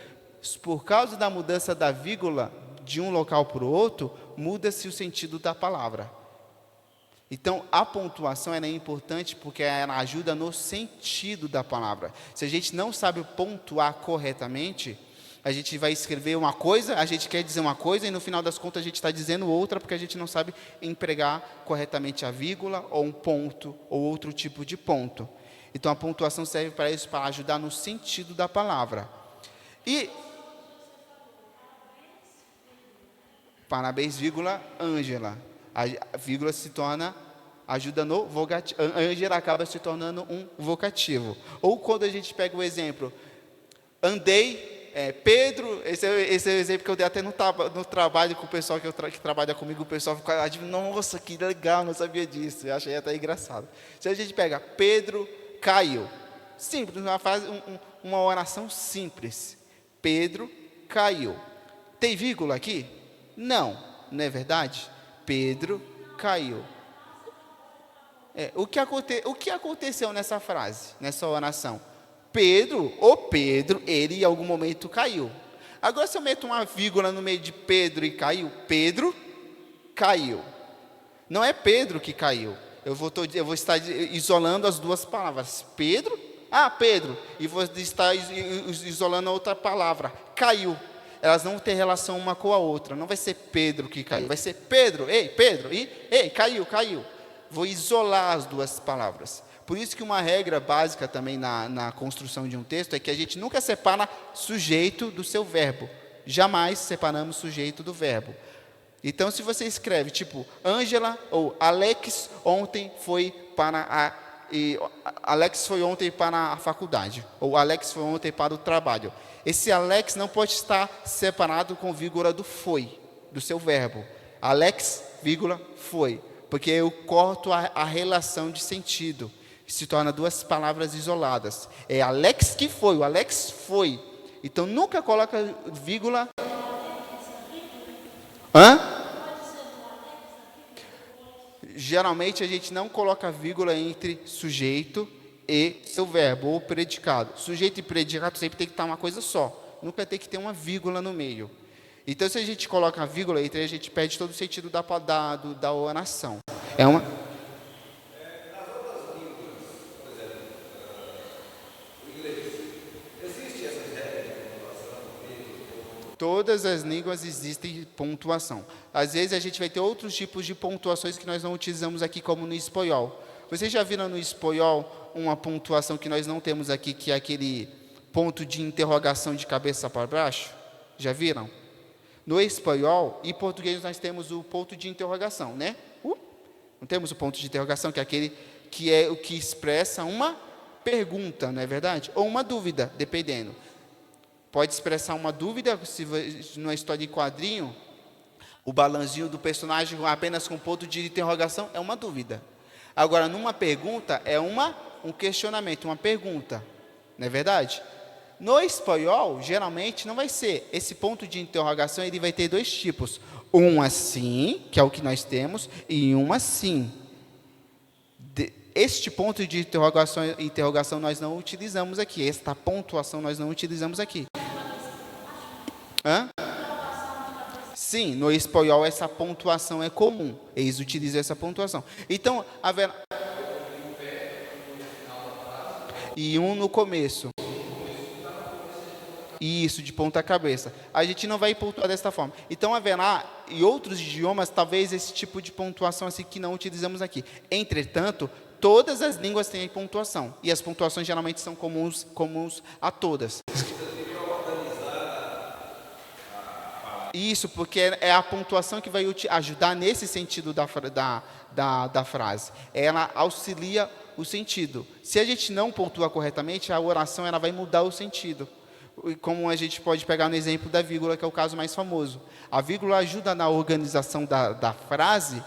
Por causa da mudança da vírgula de um local para o outro, muda-se o sentido da palavra. Então, a pontuação é importante porque ela ajuda no sentido da palavra. Se a gente não sabe pontuar corretamente, a gente vai escrever uma coisa, a gente quer dizer uma coisa, e no final das contas a gente está dizendo outra, porque a gente não sabe empregar corretamente a vírgula, ou um ponto, ou outro tipo de ponto. Então, a pontuação serve para isso, para ajudar no sentido da palavra. E parabéns, vírgula, Ângela. A vírgula se torna, ajuda no vocativo. Ângela acaba se tornando um vocativo. Ou quando a gente pega o exemplo, andei Pedro, esse é o exemplo que eu dei até no trabalho com o pessoal que trabalha comigo, o pessoal fica lá, nossa, que legal, não sabia disso, eu achei até engraçado. Se a gente pega, Pedro caiu, simples, uma oração simples, Pedro caiu. Tem vírgula aqui? Não é verdade? Pedro caiu. O que aconteceu nessa frase, nessa oração? Pedro, ele em algum momento caiu. Agora, se eu meto uma vírgula no meio de Pedro e caiu, Pedro caiu. Não é Pedro que caiu. Eu vou estar isolando as duas palavras. Pedro, e vou estar isolando a outra palavra. Caiu. Elas não têm relação uma com a outra. Não vai ser Pedro que caiu. Vai ser Pedro, Pedro, caiu. Vou isolar as duas palavras. Por isso que uma regra básica também na construção de um texto é que a gente nunca separa sujeito do seu verbo. Jamais separamos sujeito do verbo. Então, se você escreve, tipo, Ângela ou Alex ontem foi para a faculdade. Ou Alex foi ontem para o trabalho. Esse Alex não pode estar separado com vírgula do foi, do seu verbo. Alex, vírgula, foi. Porque eu corto a relação de sentido. Se torna duas palavras isoladas. É Alex que foi, o Alex foi. Então nunca coloca vírgula. Geralmente a gente não coloca vírgula entre sujeito e seu verbo, ou predicado. Sujeito e predicado sempre tem que estar uma coisa só. Nunca tem que ter uma vírgula no meio. Então se a gente coloca a vírgula entre, a gente perde todo o sentido da oração. Todas as línguas existem pontuação. Às vezes a gente vai ter outros tipos de pontuações que nós não utilizamos aqui, como no espanhol. Vocês já viram no espanhol uma pontuação que nós não temos aqui, que é aquele ponto de interrogação de cabeça para baixo? Já viram? No espanhol e português nós temos o ponto de interrogação, né? Não temos o ponto de interrogação, que é aquele que é o que expressa uma pergunta, não é verdade? Ou uma dúvida, dependendo. Pode expressar uma dúvida, se numa história em quadrinho, o balancinho do personagem apenas com ponto de interrogação é uma dúvida. Agora, numa pergunta, é um questionamento, uma pergunta, não é verdade? No espanhol, geralmente, não vai ser. Esse ponto de interrogação, ele vai ter dois tipos. Um assim, que é o que nós temos, e um assim. Este ponto de interrogação nós não utilizamos aqui. Esta pontuação nós não utilizamos aqui. Sim, no espanhol essa pontuação é comum. Eles utilizam essa pontuação. Então, e um no começo. Isso, de ponta cabeça. A gente não vai pontuar desta forma. Então, haverá, em outros idiomas, talvez esse tipo de pontuação assim que não utilizamos aqui. Entretanto, todas as línguas têm pontuação. E as pontuações geralmente são comuns a todas. Isso, porque é a pontuação que vai ajudar nesse sentido da frase. Ela auxilia o sentido. Se a gente não pontua corretamente, a oração ela vai mudar o sentido. Como a gente pode pegar no exemplo da vírgula, que é o caso mais famoso. A vírgula ajuda na organização da frase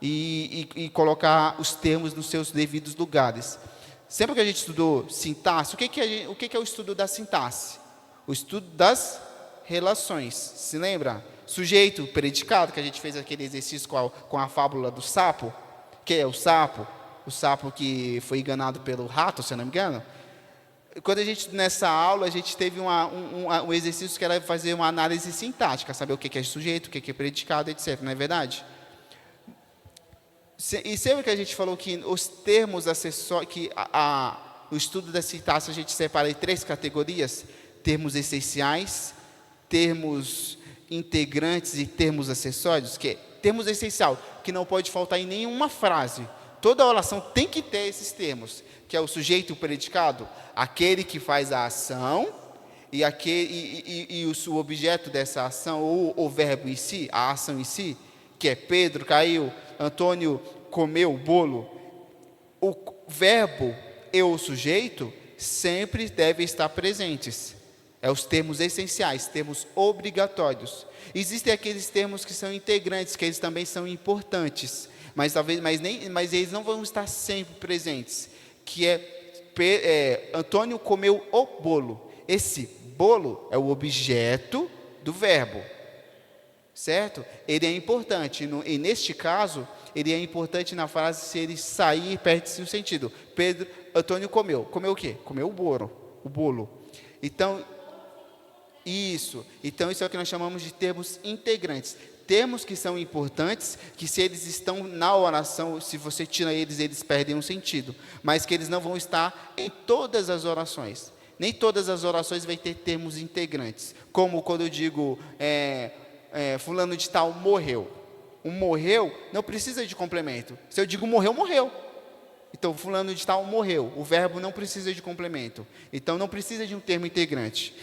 e colocar os termos nos seus devidos lugares. Sempre que a gente estudou sintaxe, o que é o estudo da sintaxe? O estudo das relações, se lembra? Sujeito, predicado, que a gente fez aquele exercício com a fábula do sapo, que é o sapo que foi enganado pelo rato, se eu não me engano. Quando nessa aula, a gente teve um exercício que era fazer uma análise sintática, saber o que é sujeito, o que é predicado, etc. Não é verdade? E sempre que a gente falou que os termos acessórios, o estudo da sintaxe a gente separa em 3 categorias: termos essenciais, termos integrantes e termos acessórios. Que é termos essencial, que não pode faltar em nenhuma frase. Toda oração tem que ter esses termos, que é o sujeito e o predicado, aquele que faz a ação e o objeto dessa ação, ou o verbo em si, a ação em si, que é Pedro caiu, Antônio comeu o bolo. O verbo e o sujeito sempre devem estar presentes. É os termos essenciais, termos obrigatórios. Existem aqueles termos que são integrantes, que eles também são importantes, mas eles não vão estar sempre presentes. Que Antônio comeu o bolo. Esse bolo é o objeto do verbo, certo? Ele é importante. E neste caso, ele é importante na frase se ele sair, perde-se o sentido. Antônio comeu. Comeu o quê? Comeu o bolo. O bolo. Então, isso é o que nós chamamos de termos integrantes. Termos que são importantes, que se eles estão na oração, se você tira eles, eles perdem um sentido. Mas que eles não vão estar em todas as orações. Nem todas as orações vai ter termos integrantes. Como quando eu digo, fulano de tal morreu. O morreu não precisa de complemento. Se eu digo morreu, morreu. Então, fulano de tal morreu. O verbo não precisa de complemento. Então, não precisa de um termo integrante.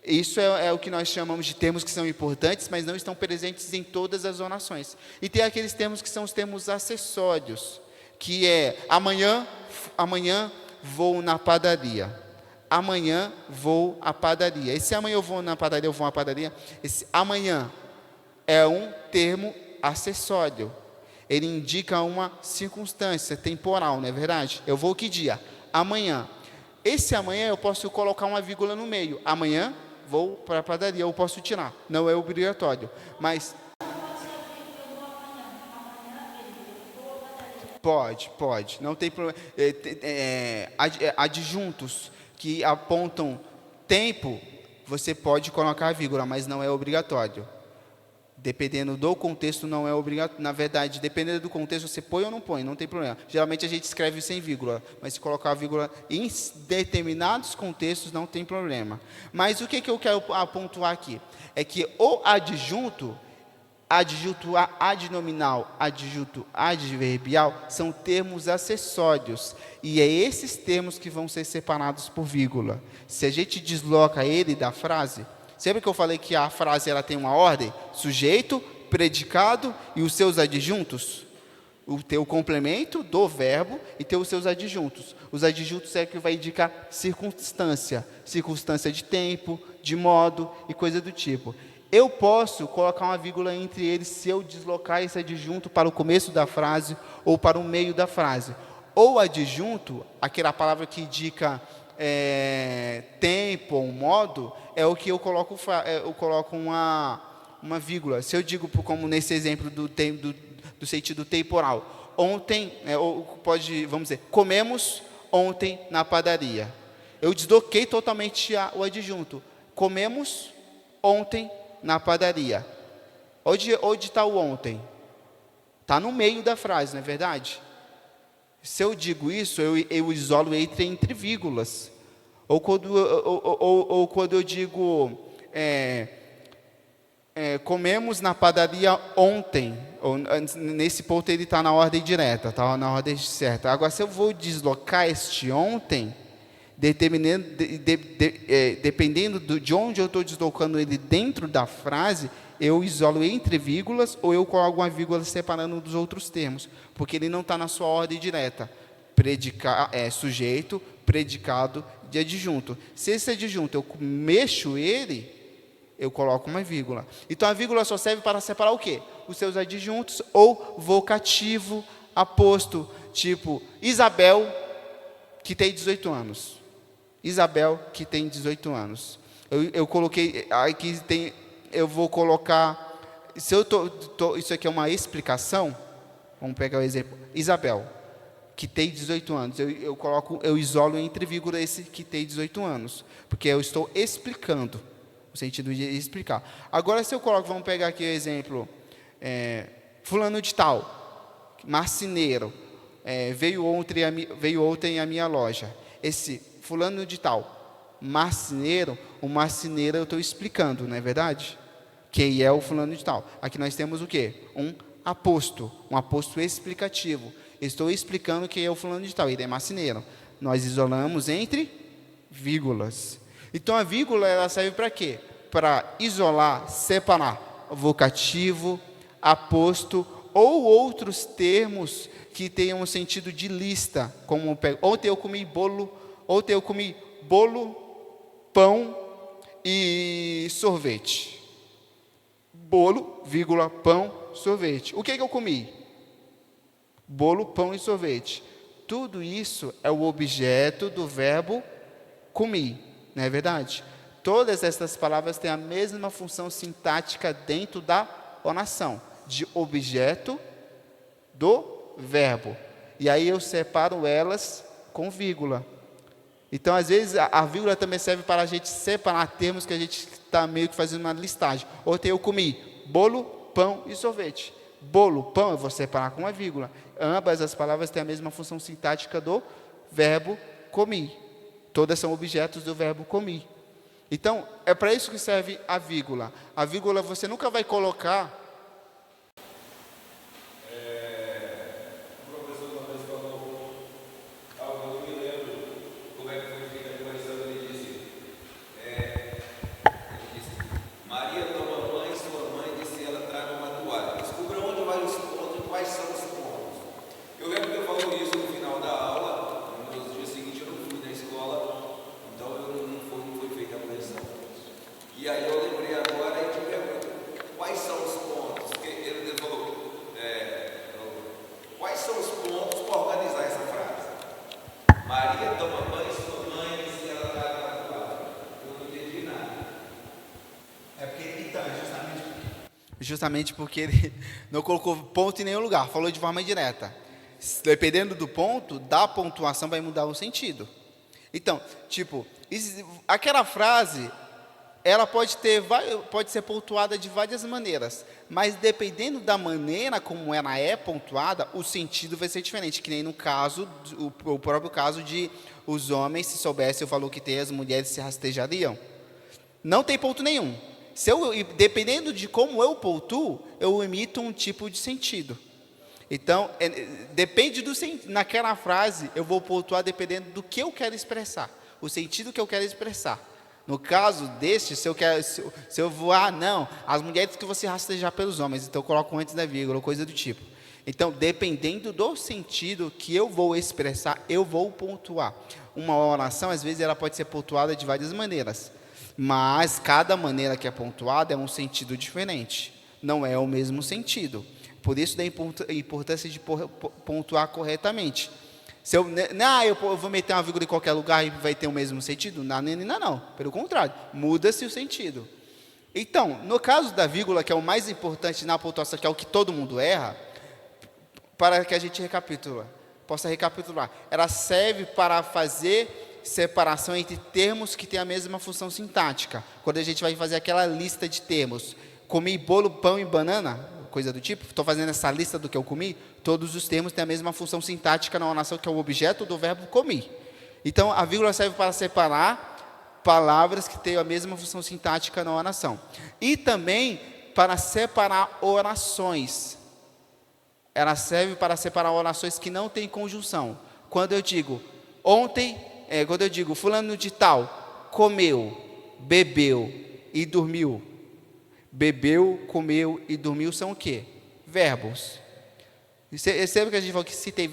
Isso é o que nós chamamos de termos que são importantes, mas não estão presentes em todas as orações. E tem aqueles termos que são os termos acessórios, que é amanhã vou na padaria. Amanhã vou à padaria. Esse amanhã eu vou na padaria, eu vou à padaria. Esse amanhã é um termo acessório. Ele indica uma circunstância temporal, não é verdade? Eu vou que dia? Amanhã. Esse amanhã eu posso colocar uma vírgula no meio. Amanhã vou para a padaria, eu posso tirar. Não é obrigatório. Mas pode. Não tem problema. Adjuntos que apontam tempo, você pode colocar a vírgula, mas não é obrigatório. Dependendo do contexto, não é obrigatório. Na verdade, dependendo do contexto, você põe ou não põe, não tem problema. Geralmente a gente escreve sem vírgula, mas se colocar a vírgula em determinados contextos, não tem problema. Mas o que eu quero pontuar aqui? É que o adjunto adnominal, adjunto adverbial, são termos acessórios. E é esses termos que vão ser separados por vírgula. Se a gente desloca ele da frase... Sempre que eu falei que a frase ela tem uma ordem, sujeito, predicado e os seus adjuntos, o complemento do verbo e ter os seus adjuntos. Os adjuntos é que vai indicar circunstância de tempo, de modo e coisa do tipo. Eu posso colocar uma vírgula entre eles se eu deslocar esse adjunto para o começo da frase ou para o meio da frase. Ou adjunto, aquela palavra que indica tempo ou modo, é o que eu coloco uma vírgula. Se eu digo, como nesse exemplo do sentido temporal, ontem, vamos dizer, comemos ontem na padaria. Eu desloquei totalmente o adjunto. Comemos ontem na padaria. Onde está o ontem? Está no meio da frase, não é verdade? Se eu digo isso, eu isolo entre vírgulas. Ou quando eu digo, comemos na padaria ontem, nesse ponto ele está na ordem direta, está na ordem certa. Agora, se eu vou deslocar este ontem, dependendo de onde eu estou deslocando ele dentro da frase, eu isolo entre vírgulas ou eu coloco uma vírgula separando dos outros termos, porque ele não está na sua ordem direta. Sujeito, predicado de adjunto. Se esse adjunto eu mexo ele, eu coloco uma vírgula. Então a vírgula só serve para separar o quê? Os seus adjuntos ou vocativo aposto, tipo Isabel, que tem 18 anos. Isabel, que tem 18 anos. Eu coloquei, aqui tem, eu vou colocar, se eu isso aqui é uma explicação, vamos pegar o exemplo, Isabel, que tem 18 anos, eu isolo entre vírgula esse que tem 18 anos, porque eu estou explicando, no sentido de explicar. Agora, se eu coloco, vamos pegar aqui o exemplo, fulano de tal, marceneiro, veio ontem à minha loja. Esse fulano de tal, marceneiro, o marceneiro eu estou explicando, não é verdade? Quem é o fulano de tal? Aqui nós temos o quê? Um aposto explicativo. Estou explicando quem é o fulano de tal, ele é marceneiro. Nós isolamos entre vírgulas. Então a vírgula ela serve para quê? Para isolar, separar vocativo, aposto ou outros termos que tenham um sentido de lista, como ontem eu comi bolo, pão e sorvete. Bolo, vírgula, pão, sorvete. O que eu comi? Bolo, pão e sorvete. Tudo isso é o objeto do verbo comi, não é verdade? Todas essas palavras têm a mesma função sintática dentro da oração, de objeto do verbo. E aí eu separo elas com vírgula. Então, às vezes, a vírgula também serve para a gente separar termos que a gente está meio que fazendo uma listagem. Ontem eu comi bolo, pão e sorvete. Bolo, pão, eu vou separar com uma vírgula. Ambas as palavras têm a mesma função sintática do verbo comi. Todas são objetos do verbo comi. Então, é para isso que serve a vírgula. A vírgula você nunca vai colocar...
O professor uma vez falou algo, eu não me lembro como é que foi feita a correção, ele disse, Maria toma banho, sua mãe disse ela traga uma toalha. Descubra onde vai os pontos, quais são os pontos. Eu lembro que eu falou isso no final da aula, nos dias seguintes eu não fui na escola, então não foi feita a correção. E aí eu lembrei agora e te pergunto, quais são os pontos? Porque ele falou, quais são os pontos para organizar essa frase? Maria toma banho, sua mãe disse ela traga uma toalha. Eu não entendi nada.
É porque, então, justamente porque ele não colocou ponto em nenhum lugar, falou de forma indireta. Dependendo do ponto, da pontuação vai mudar o sentido. Então, tipo, aquela frase, ela pode ser pontuada de várias maneiras, mas dependendo da maneira como ela é pontuada, o sentido vai ser diferente, que nem no caso, o próprio caso de os homens, se soubessem o valor que tem, as mulheres se rastejariam. Não tem ponto nenhum. Dependendo de como eu pontuo, eu emito um tipo de sentido. Então, depende do sentido. Naquela frase, eu vou pontuar dependendo do que eu quero expressar, o sentido que eu quero expressar. No caso deste, se eu vou, não, as mulheres que você rastejar pelos homens, então eu coloco antes da vírgula, coisa do tipo. Então, dependendo do sentido que eu vou expressar, eu vou pontuar. Uma oração, às vezes, ela pode ser pontuada de várias maneiras, mas cada maneira que é pontuada é um sentido diferente, não é o mesmo sentido. Por isso da importância de pontuar corretamente. Se eu vou meter uma vírgula em qualquer lugar e vai ter o mesmo sentido? Não. Pelo contrário, muda-se o sentido. Então, no caso da vírgula, que é o mais importante na pontuação, que é o que todo mundo erra, para que a gente possa recapitular. Ela serve para fazer separação entre termos que têm a mesma função sintática. Quando a gente vai fazer aquela lista de termos, comi bolo, pão e banana, coisa do tipo, estou fazendo essa lista do que eu comi, todos os termos têm a mesma função sintática na oração, que é o objeto do verbo comi. Então, a vírgula serve para separar palavras que têm a mesma função sintática na oração. E também para separar orações. Ela serve para separar orações que não têm conjunção. Quando eu digo fulano de tal comeu, bebeu e dormiu. Bebeu, comeu e dormiu são o quê? Verbos. Sempre que a gente fala que se tem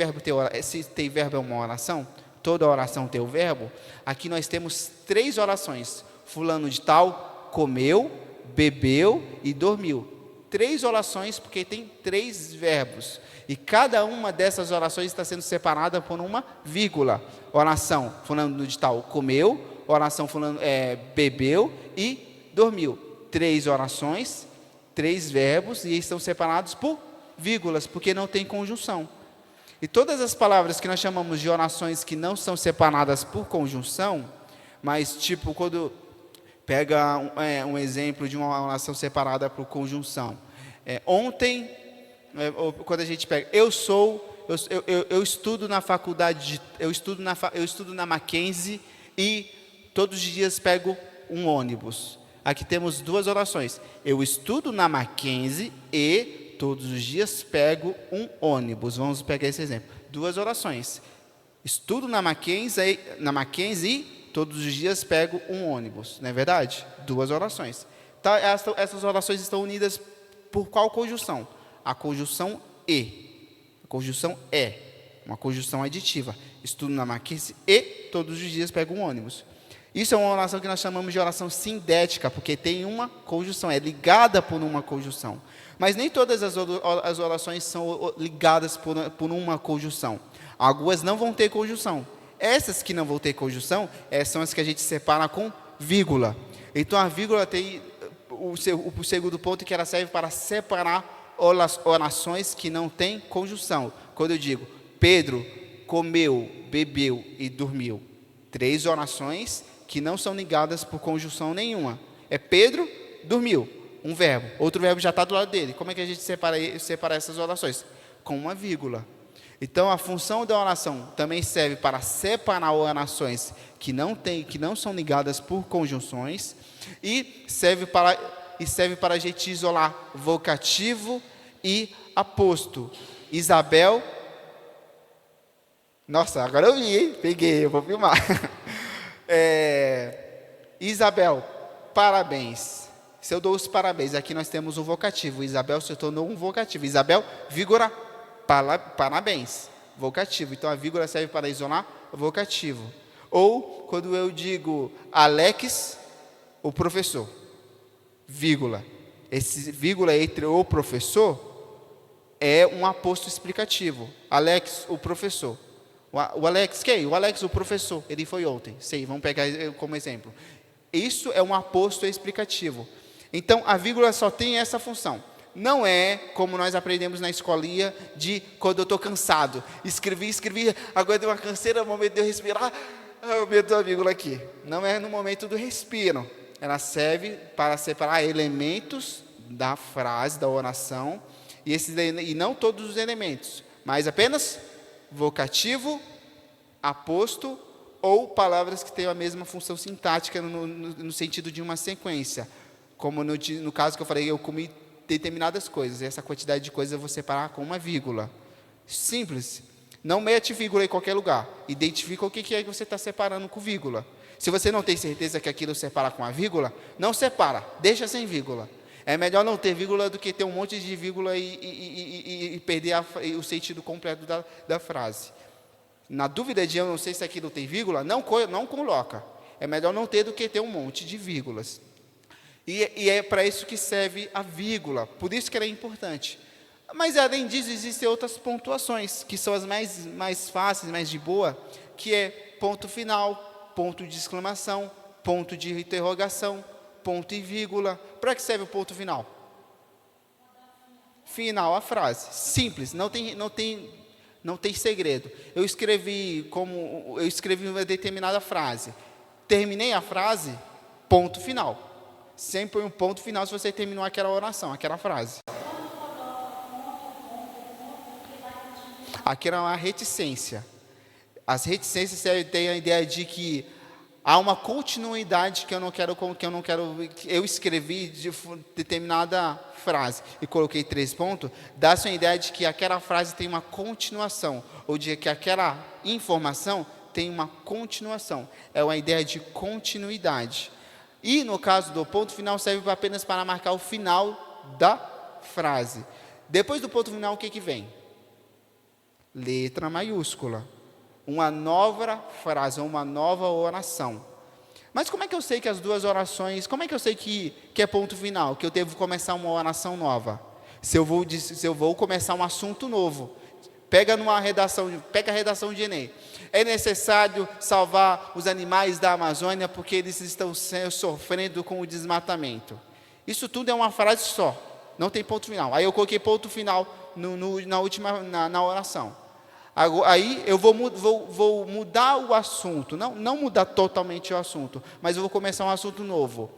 verbo é uma oração, toda oração tem o verbo, aqui nós temos 3 orações. Fulano de tal comeu, bebeu e dormiu. 3 orações porque tem 3 verbos. E cada uma dessas orações está sendo separada por uma vírgula. Oração fulano de tal comeu, oração fulano bebeu e dormiu. 3 orações, 3 verbos, e estão separados por vírgulas, porque não tem conjunção. E todas as palavras que nós chamamos de orações que não são separadas por conjunção, mas tipo quando pega um exemplo de uma oração separada por conjunção. Quando a gente pega, eu estudo na faculdade, eu estudo na Mackenzie e todos os dias pego um ônibus. Aqui temos 2 orações. Eu estudo na Mackenzie e todos os dias pego um ônibus. Vamos pegar esse exemplo. 2 orações. Estudo na Mackenzie e todos os dias pego um ônibus. Não é verdade? 2 orações. Tá, essas orações estão unidas por qual conjunção? A conjunção e. A conjunção é. Uma conjunção aditiva. Estudo na Mackenzie e todos os dias pego um ônibus. Isso é uma oração que nós chamamos de oração sindética, porque tem uma conjunção, é ligada por uma conjunção. Mas nem todas as orações são ligadas por uma conjunção. Algumas não vão ter conjunção. Essas que não vão ter conjunção, são as que a gente separa com vírgula. Então a vírgula tem o segundo ponto, que ela serve para separar orações que não têm conjunção. Quando eu digo, Pedro comeu, bebeu e dormiu. 3 orações que não são ligadas por conjunção nenhuma. É Pedro dormiu, um verbo. Outro verbo já está do lado dele. Como é que a gente separa essas orações? Com uma vírgula. Então, a função da oração também serve para separar orações que não são ligadas por conjunções e serve para a gente isolar vocativo e aposto. Isabel. Nossa, agora eu vi, hein? Peguei, eu vou filmar. Isabel, parabéns. Se eu dou os parabéns, aqui nós temos um vocativo. Isabel se tornou um vocativo. Isabel, vírgula, parabéns. Vocativo. Então a vírgula serve para isolar vocativo. Ou quando eu digo Alex, o professor. Vírgula. Esse vírgula entre o professor é um aposto explicativo. Alex, o professor. O Alex, quem? O Alex, o professor. Ele foi ontem. Sei, vamos pegar como exemplo. Isso é um aposto explicativo. Então, a vírgula só tem essa função. Não é como nós aprendemos na escolinha de quando eu estou cansado. Escrevi, agora deu uma canseira, no momento de eu respirar, eu meto a vírgula aqui. Não é no momento do respiro. Ela serve para separar elementos da frase, da oração, e não todos os elementos, mas apenas vocativo, aposto ou palavras que têm a mesma função sintática no sentido de uma sequência. Como no caso que eu falei, eu comi determinadas coisas, e essa quantidade de coisas eu vou separar com uma vírgula. Simples. Não mete vírgula em qualquer lugar. Identifica o que é que você está separando com vírgula. Se você não tem certeza que aquilo separa com a vírgula, não separa, deixa sem vírgula. É melhor não ter vírgula do que ter um monte de vírgula e perder o sentido completo da frase. Na dúvida de eu não sei se aquilo tem vírgula, não coloca. É melhor não ter do que ter um monte de vírgulas. E é para isso que serve a vírgula, por isso que ela é importante. Mas além disso, existem outras pontuações, que são as mais fáceis, mais de boa, que é ponto final, ponto de exclamação, ponto de interrogação, ponto e vírgula. Para que serve o ponto final? Final a frase. Simples, não tem segredo. Eu escrevi uma determinada frase. Terminei a frase, ponto final. Sempre um ponto final se você terminou aquela oração, aquela frase. Aqui era uma reticência. As reticências têm a ideia de que há uma continuidade que eu escrevi de determinada frase e coloquei 3 pontos, dá-se uma ideia de que aquela frase tem uma continuação, ou de que aquela informação tem uma continuação. É uma ideia de continuidade. E no caso do ponto final serve apenas para marcar o final da frase. Depois do ponto final, o que vem? Letra maiúscula. Uma nova frase, uma nova oração. Mas como é que eu sei que as duas orações, como é que eu sei que é ponto final, que eu devo começar uma oração nova? Se eu vou começar um assunto novo. Pega a redação de Enem. É necessário salvar os animais da Amazônia porque eles estão sofrendo com o desmatamento. Isso tudo é uma frase só, não tem ponto final. Aí eu coloquei ponto final na oração. Aí eu vou mudar o assunto, não mudar totalmente o assunto, mas eu vou começar um assunto novo.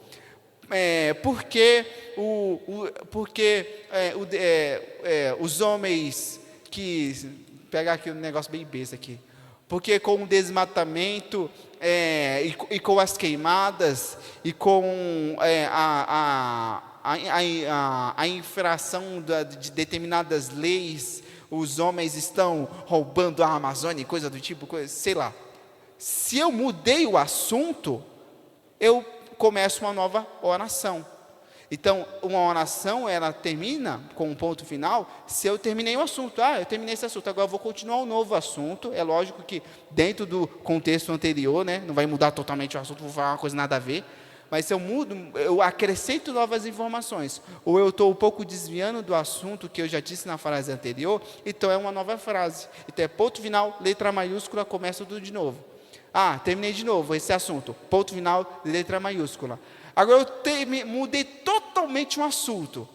Porque os homens que... Pegar aqui um negócio bem besta aqui. Porque com o desmatamento e com as queimadas e com a infração de determinadas leis, os homens estão roubando a Amazônia, coisa do tipo, sei lá. Se eu mudei o assunto, eu começo uma nova oração. Então, uma oração, ela termina com um ponto final, se eu terminei o assunto. Eu terminei esse assunto, agora eu vou continuar um novo assunto. É lógico que dentro do contexto anterior, né, não vai mudar totalmente o assunto, vou falar uma coisa nada a ver. Mas se eu mudo, eu acrescento novas informações. Ou eu estou um pouco desviando do assunto que eu já disse na frase anterior, então é uma nova frase. Então é ponto final, letra maiúscula, começa tudo de novo. Terminei de novo esse assunto. Ponto final, letra maiúscula. Agora eu mudei totalmente um assunto.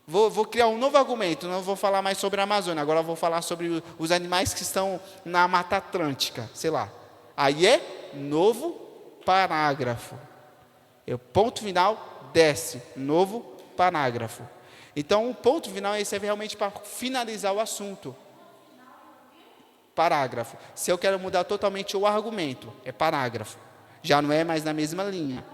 Vou criar um novo argumento. Não vou falar mais sobre a Amazônia. Agora eu vou falar sobre os animais que estão na Mata Atlântica. Sei lá. Aí é novo parágrafo. Ponto final, desce. Novo parágrafo. Então, o ponto final serve realmente para finalizar o assunto. Parágrafo. Se eu quero mudar totalmente o argumento, é parágrafo. Já não é mais na mesma linha.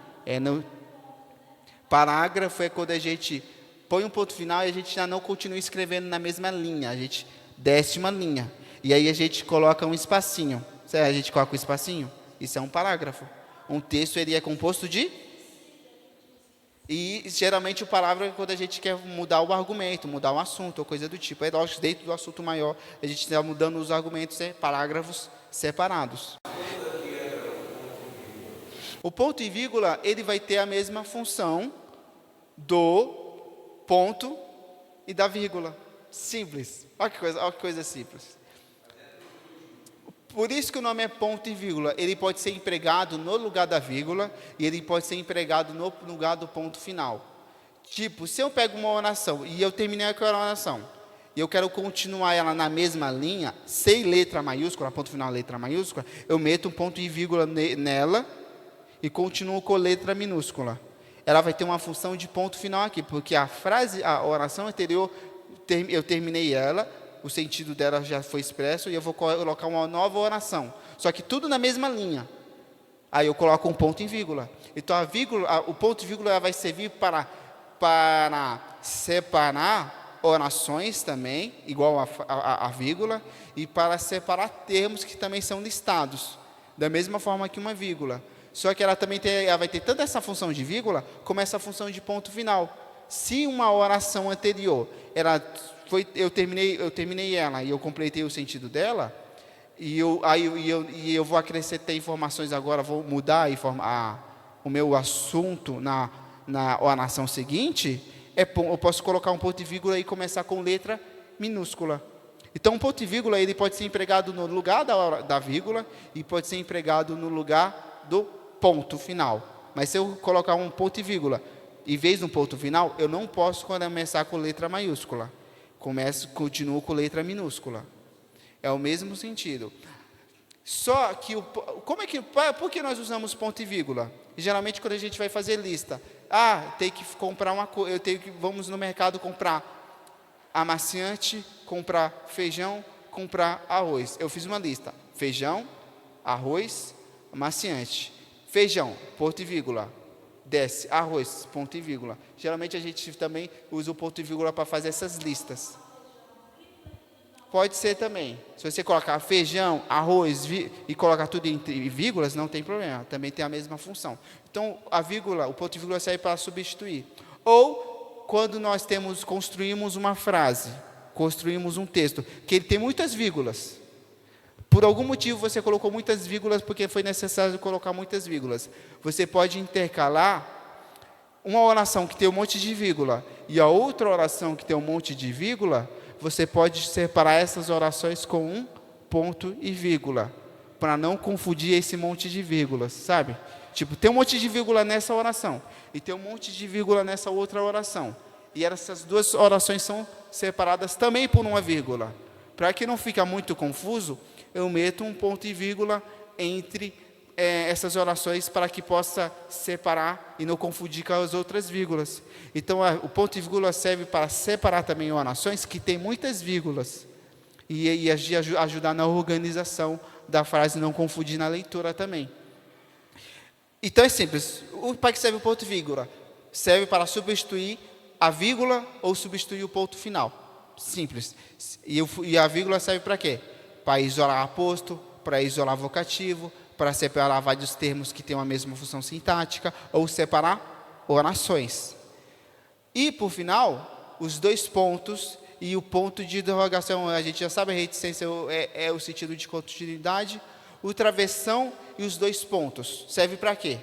Parágrafo é quando a gente põe um ponto final e a gente já não continua escrevendo na mesma linha. A gente desce uma linha. E aí a gente coloca um espacinho. A gente coloca um espacinho? Isso é um parágrafo. Um texto ele é composto de... E geralmente o parágrafo é quando a gente quer mudar o argumento, mudar um assunto ou coisa do tipo. É lógico, dentro do assunto maior, a gente está mudando os argumentos, parágrafos separados. O ponto e vírgula, ele vai ter a mesma função do ponto e da vírgula. Simples. Olha que coisa simples. Por isso que o nome é ponto e vírgula. Ele pode ser empregado no lugar da vírgula e ele pode ser empregado no lugar do ponto final. Tipo, se eu pego uma oração e eu terminei aquela oração e eu quero continuar ela na mesma linha, sem letra maiúscula, ponto final, letra maiúscula, eu meto um ponto e vírgula nela e continuo com letra minúscula. Ela vai ter uma função de ponto final aqui, porque a oração anterior, eu terminei ela, o sentido dela já foi expresso, e eu vou colocar uma nova oração. Só que tudo na mesma linha. Aí eu coloco um ponto e vírgula. Então o ponto e vírgula vai servir para separar orações também, igual a vírgula, e para separar termos que também são listados, da mesma forma que uma vírgula. Só que ela também vai ter tanto essa função de vírgula, como essa função de ponto final. Se uma oração anterior, eu terminei ela e eu completei o sentido dela, e eu vou acrescentar informações agora, vou mudar o meu assunto na oração seguinte, eu posso colocar um ponto e vírgula e começar com letra minúscula. Então, um ponto e vírgula ele pode ser empregado no lugar da vírgula e pode ser empregado no lugar do ponto final. Mas se eu colocar um ponto e vírgula em vez de um ponto final, eu não posso começar com letra maiúscula. Continuo com letra minúscula. É o mesmo sentido. Só que, por que nós usamos ponto e vírgula? Geralmente, quando a gente vai fazer lista, tem que comprar vamos no mercado comprar amaciante, comprar feijão, comprar arroz. Eu fiz uma lista: feijão, arroz, amaciante. Feijão, ponto e vírgula. Desce, arroz, ponto e vírgula. Geralmente a gente também usa o ponto e vírgula para fazer essas listas. Pode ser também. Se você colocar feijão, arroz e colocar tudo entre vírgulas, não tem problema. Também tem a mesma função. Então, o ponto e vírgula serve para substituir. Ou, quando nós construímos uma frase, construímos um texto, que ele tem muitas vírgulas. Por algum motivo você colocou muitas vírgulas, porque foi necessário colocar muitas vírgulas. Você pode intercalar uma oração que tem um monte de vírgula e a outra oração que tem um monte de vírgula. Você pode separar essas orações com um ponto e vírgula, para não confundir esse monte de vírgulas, sabe? Tipo, tem um monte de vírgula nessa oração e tem um monte de vírgula nessa outra oração. E essas duas orações são separadas também por uma vírgula. Para que não fique muito confuso, eu meto um ponto e vírgula entre essas orações para que possa separar e não confundir com as outras vírgulas. Então, o ponto e vírgula serve para separar também orações que têm muitas vírgulas e ajudar na organização da frase, não confundir na leitura também. Então, é simples. Para que serve o ponto e vírgula? Serve para substituir a vírgula ou substituir o ponto final. Simples. E a vírgula serve para quê? Para isolar aposto, para isolar vocativo, para separar vários termos que têm a mesma função sintática, ou separar orações. E, por final, os dois pontos e o ponto de interrogação. A gente já sabe, a reticência é o sentido de continuidade. O travessão e os dois pontos. Serve para quê?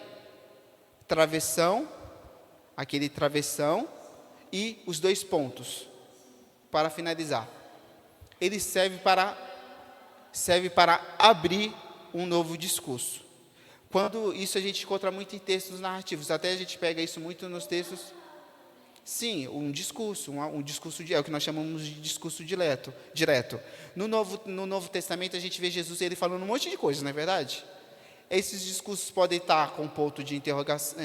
Travessão, aquele travessão e os dois pontos. Para finalizar. Ele serve para abrir um novo discurso. Quando isso a gente encontra muito em textos narrativos, até a gente pega isso muito nos textos. Sim, um discurso é o que nós chamamos de discurso direto. No Novo Testamento a gente vê Jesus ele falando um monte de coisas, não é verdade? Esses discursos podem estar com ponto de interrogação,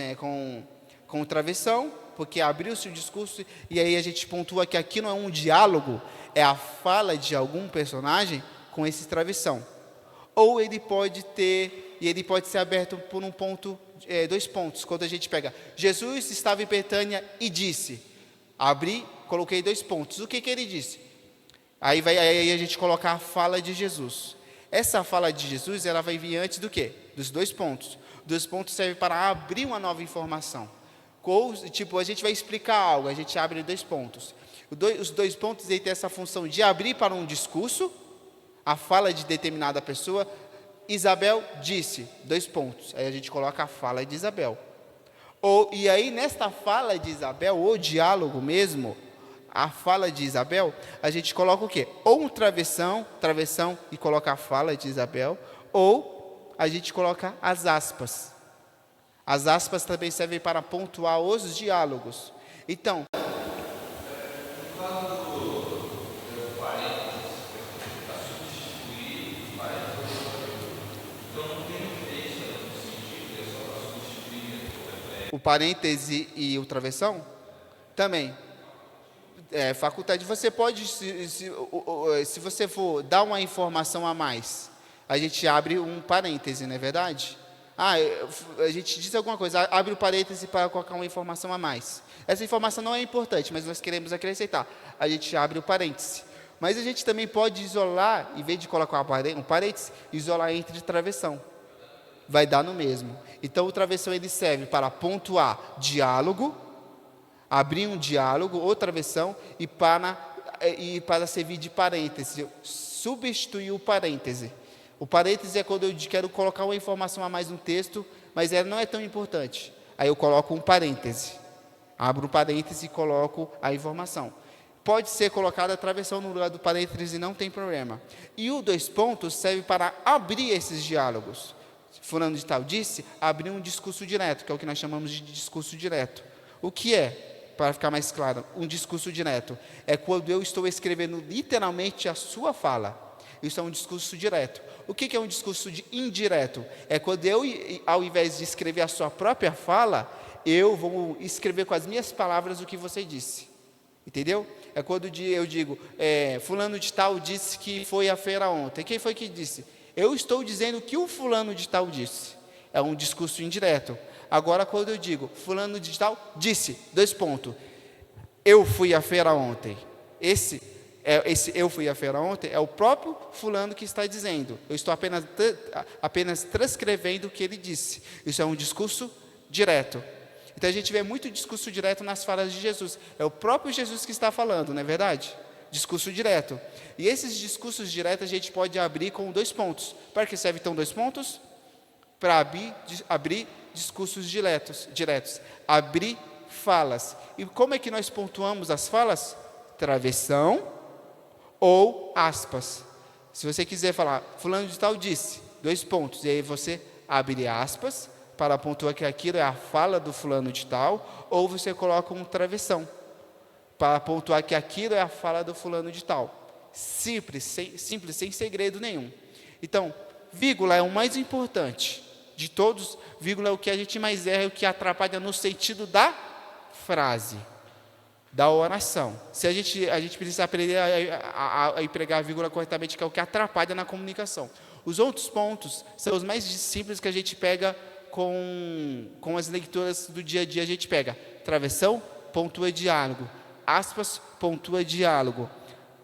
com travessão, porque abriu-se o discurso, e aí a gente pontua que aqui não é um diálogo, é a fala de algum personagem com esse travessão. Ou ele pode ser aberto por um ponto, dois pontos. Quando a gente pega, Jesus estava em Betânia e disse, coloquei dois pontos. O que ele disse? Aí a gente coloca a fala de Jesus. Essa fala de Jesus, ela vai vir antes do quê? Dos dois pontos. Dois pontos servem para abrir uma nova informação. Tipo, a gente vai explicar algo, a gente abre dois pontos. Os dois pontos têm essa função de abrir para um discurso, a fala de determinada pessoa. Isabel disse, dois pontos. Aí a gente coloca a fala de Isabel. E aí, nesta fala de Isabel, o diálogo mesmo, a fala de Isabel, a gente coloca o quê? Ou um travessão e coloca a fala de Isabel, ou a gente coloca as aspas. As aspas também servem para pontuar os diálogos. Então, o parêntese e o travessão também é faculdade. Você pode, se você for dar uma informação a mais, a gente abre um parêntese, não é verdade? A gente diz alguma coisa, abre o parêntese para colocar uma informação a mais. Essa informação não é importante, mas nós queremos acrescentar. A gente abre o parêntese. Mas a gente também pode isolar, em vez de colocar um parêntese, isolar entre travessão. Vai dar no mesmo. Então, o travessão ele serve para pontuar diálogo, abrir um diálogo, ou travessão, e para servir de parêntese, substituir o parêntese. O parêntese é quando eu quero colocar uma informação a mais no texto, mas ela não é tão importante. Aí eu coloco um parêntese. Abro um parêntese e coloco a informação. Pode ser colocada a travessão no lugar do parêntese, não tem problema. E o dois pontos serve para abrir esses diálogos. Fulano de tal disse, abrir um discurso direto, que é o que nós chamamos de discurso direto. O que é, para ficar mais claro, um discurso direto? É quando eu estou escrevendo literalmente a sua fala. Isso é um discurso direto. O que é um discurso indireto? É quando eu, ao invés de escrever a sua própria fala, eu vou escrever com as minhas palavras o que você disse. Entendeu? É quando eu digo, fulano de tal disse que foi à feira ontem. Quem foi que disse? Eu estou dizendo o que o fulano de tal disse. É um discurso indireto. Agora, quando eu digo, fulano de tal disse, dois pontos, eu fui à feira ontem. Esse eu fui à feira ontem é o próprio fulano que está dizendo. Eu estou apenas transcrevendo o que ele disse. Isso é um discurso direto. Então, a gente vê muito discurso direto nas falas de Jesus. É o próprio Jesus que está falando, não é verdade? Discurso direto. E esses discursos diretos a gente pode abrir com dois pontos. Para que serve então dois pontos? Para abrir discursos diretos. Abrir falas. E como é que nós pontuamos as falas? Travessão ou aspas. Se você quiser falar, fulano de tal disse, dois pontos. E aí você abre aspas para pontuar que aquilo é a fala do fulano de tal, ou você coloca um travessão para pontuar que aquilo é a fala do fulano de tal. Simples, sem segredo nenhum. Então, vírgula é o mais importante de todos. Vírgula é o que a gente mais erra, é o que atrapalha no sentido da frase, da oração. Se a gente precisa aprender a empregar a vírgula corretamente, que é o que atrapalha na comunicação. Os outros pontos são os mais simples que a gente pega com as leituras do dia a dia. A gente pega travessão, pontua diálogo. Aspas, pontua diálogo.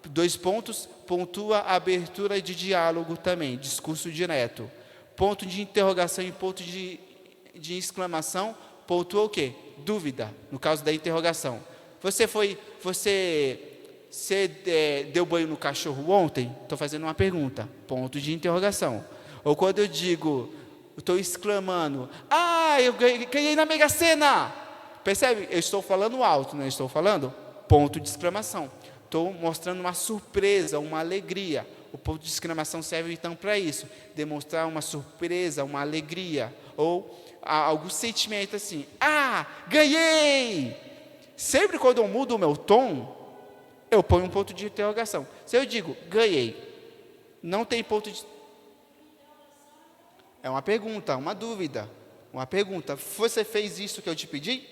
Dois pontos, pontua abertura de diálogo também, discurso direto. Ponto de interrogação e ponto de exclamação, pontua o quê? Dúvida, no caso da interrogação. Você deu banho no cachorro ontem? Estou fazendo uma pergunta, ponto de interrogação. Ou quando eu digo, estou exclamando, eu ganhei na Mega Sena. Percebe? Eu estou falando alto, não estou falando? Ponto de exclamação. Estou mostrando uma surpresa, uma alegria. O ponto de exclamação serve então para isso, demonstrar uma surpresa, uma alegria, ou algum sentimento assim, ganhei! Sempre quando eu mudo o meu tom, eu ponho um ponto de interrogação. Se eu digo, ganhei, não tem ponto de... É uma pergunta, uma dúvida, uma pergunta. Você fez isso que eu te pedi?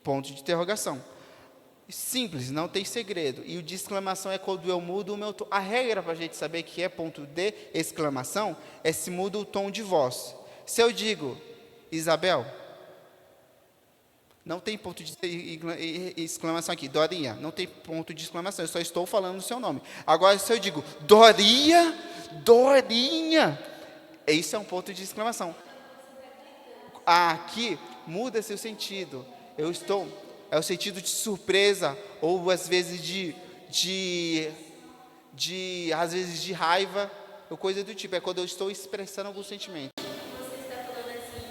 Ponto de interrogação. Simples, não tem segredo. E o de exclamação é quando eu mudo o meu tom. A regra para a gente saber que é ponto de exclamação é se muda o tom de voz. Se eu digo, Isabel, não tem ponto de exclamação aqui. Dorinha, não tem ponto de exclamação. Eu só estou falando o seu nome. Agora, se eu digo, Dorinha, isso é um ponto de exclamação. Aqui muda-se o sentido. É o sentido de surpresa, ou às vezes às vezes de raiva, ou coisa do tipo. É quando eu estou expressando algum sentimento.
Você está falando assim,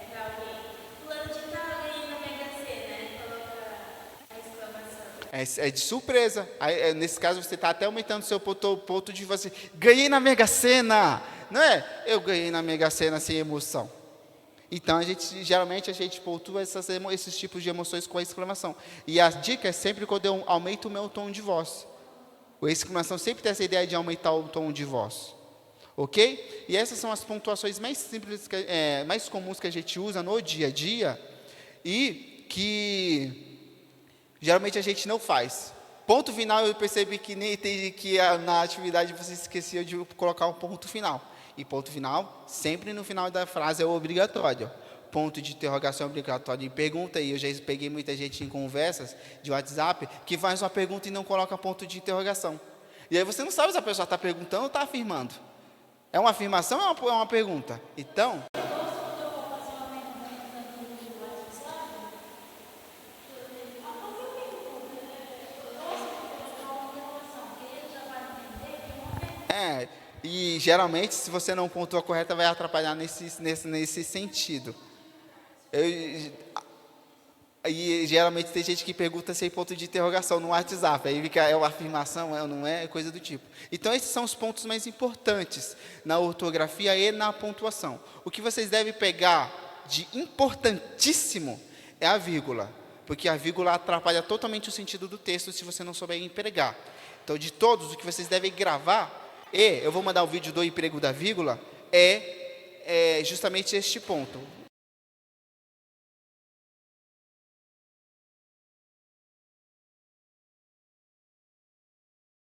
para alguém, fulano de tal, ganhei na Mega Sena, coloca a exclamação.
É de surpresa. Aí, nesse caso, você está até aumentando o seu ponto de você. Ganhei na Mega Sena! Não é? Eu ganhei na Mega Sena sem emoção. Então, geralmente a gente pontua esses tipos de emoções com a exclamação. E a dica é sempre quando eu aumento o meu tom de voz. A exclamação sempre tem essa ideia de aumentar o tom de voz. Ok? E essas são as pontuações mais simples, mais comuns que a gente usa no dia a dia e que geralmente a gente não faz. Ponto final, eu percebi que na atividade você esqueceu de colocar um ponto final. E ponto final, sempre no final da frase é obrigatório. Ponto de interrogação é obrigatório em pergunta, e eu já peguei muita gente em conversas de WhatsApp que faz uma pergunta e não coloca ponto de interrogação. E aí você não sabe se a pessoa está perguntando ou está afirmando. É uma afirmação ou é uma pergunta? Então... E geralmente, se você não pontua correta, vai atrapalhar nesse sentido. E geralmente tem gente que pergunta sem ponto de interrogação no WhatsApp. Aí fica, é uma afirmação, não é coisa do tipo. Então, esses são os pontos mais importantes na ortografia e na pontuação. O que vocês devem pegar de importantíssimo é a vírgula. Porque a vírgula atrapalha totalmente o sentido do texto se você não souber empregar. Então, de todos, o que vocês devem gravar... eu vou mandar o vídeo do emprego da vírgula, é justamente este ponto.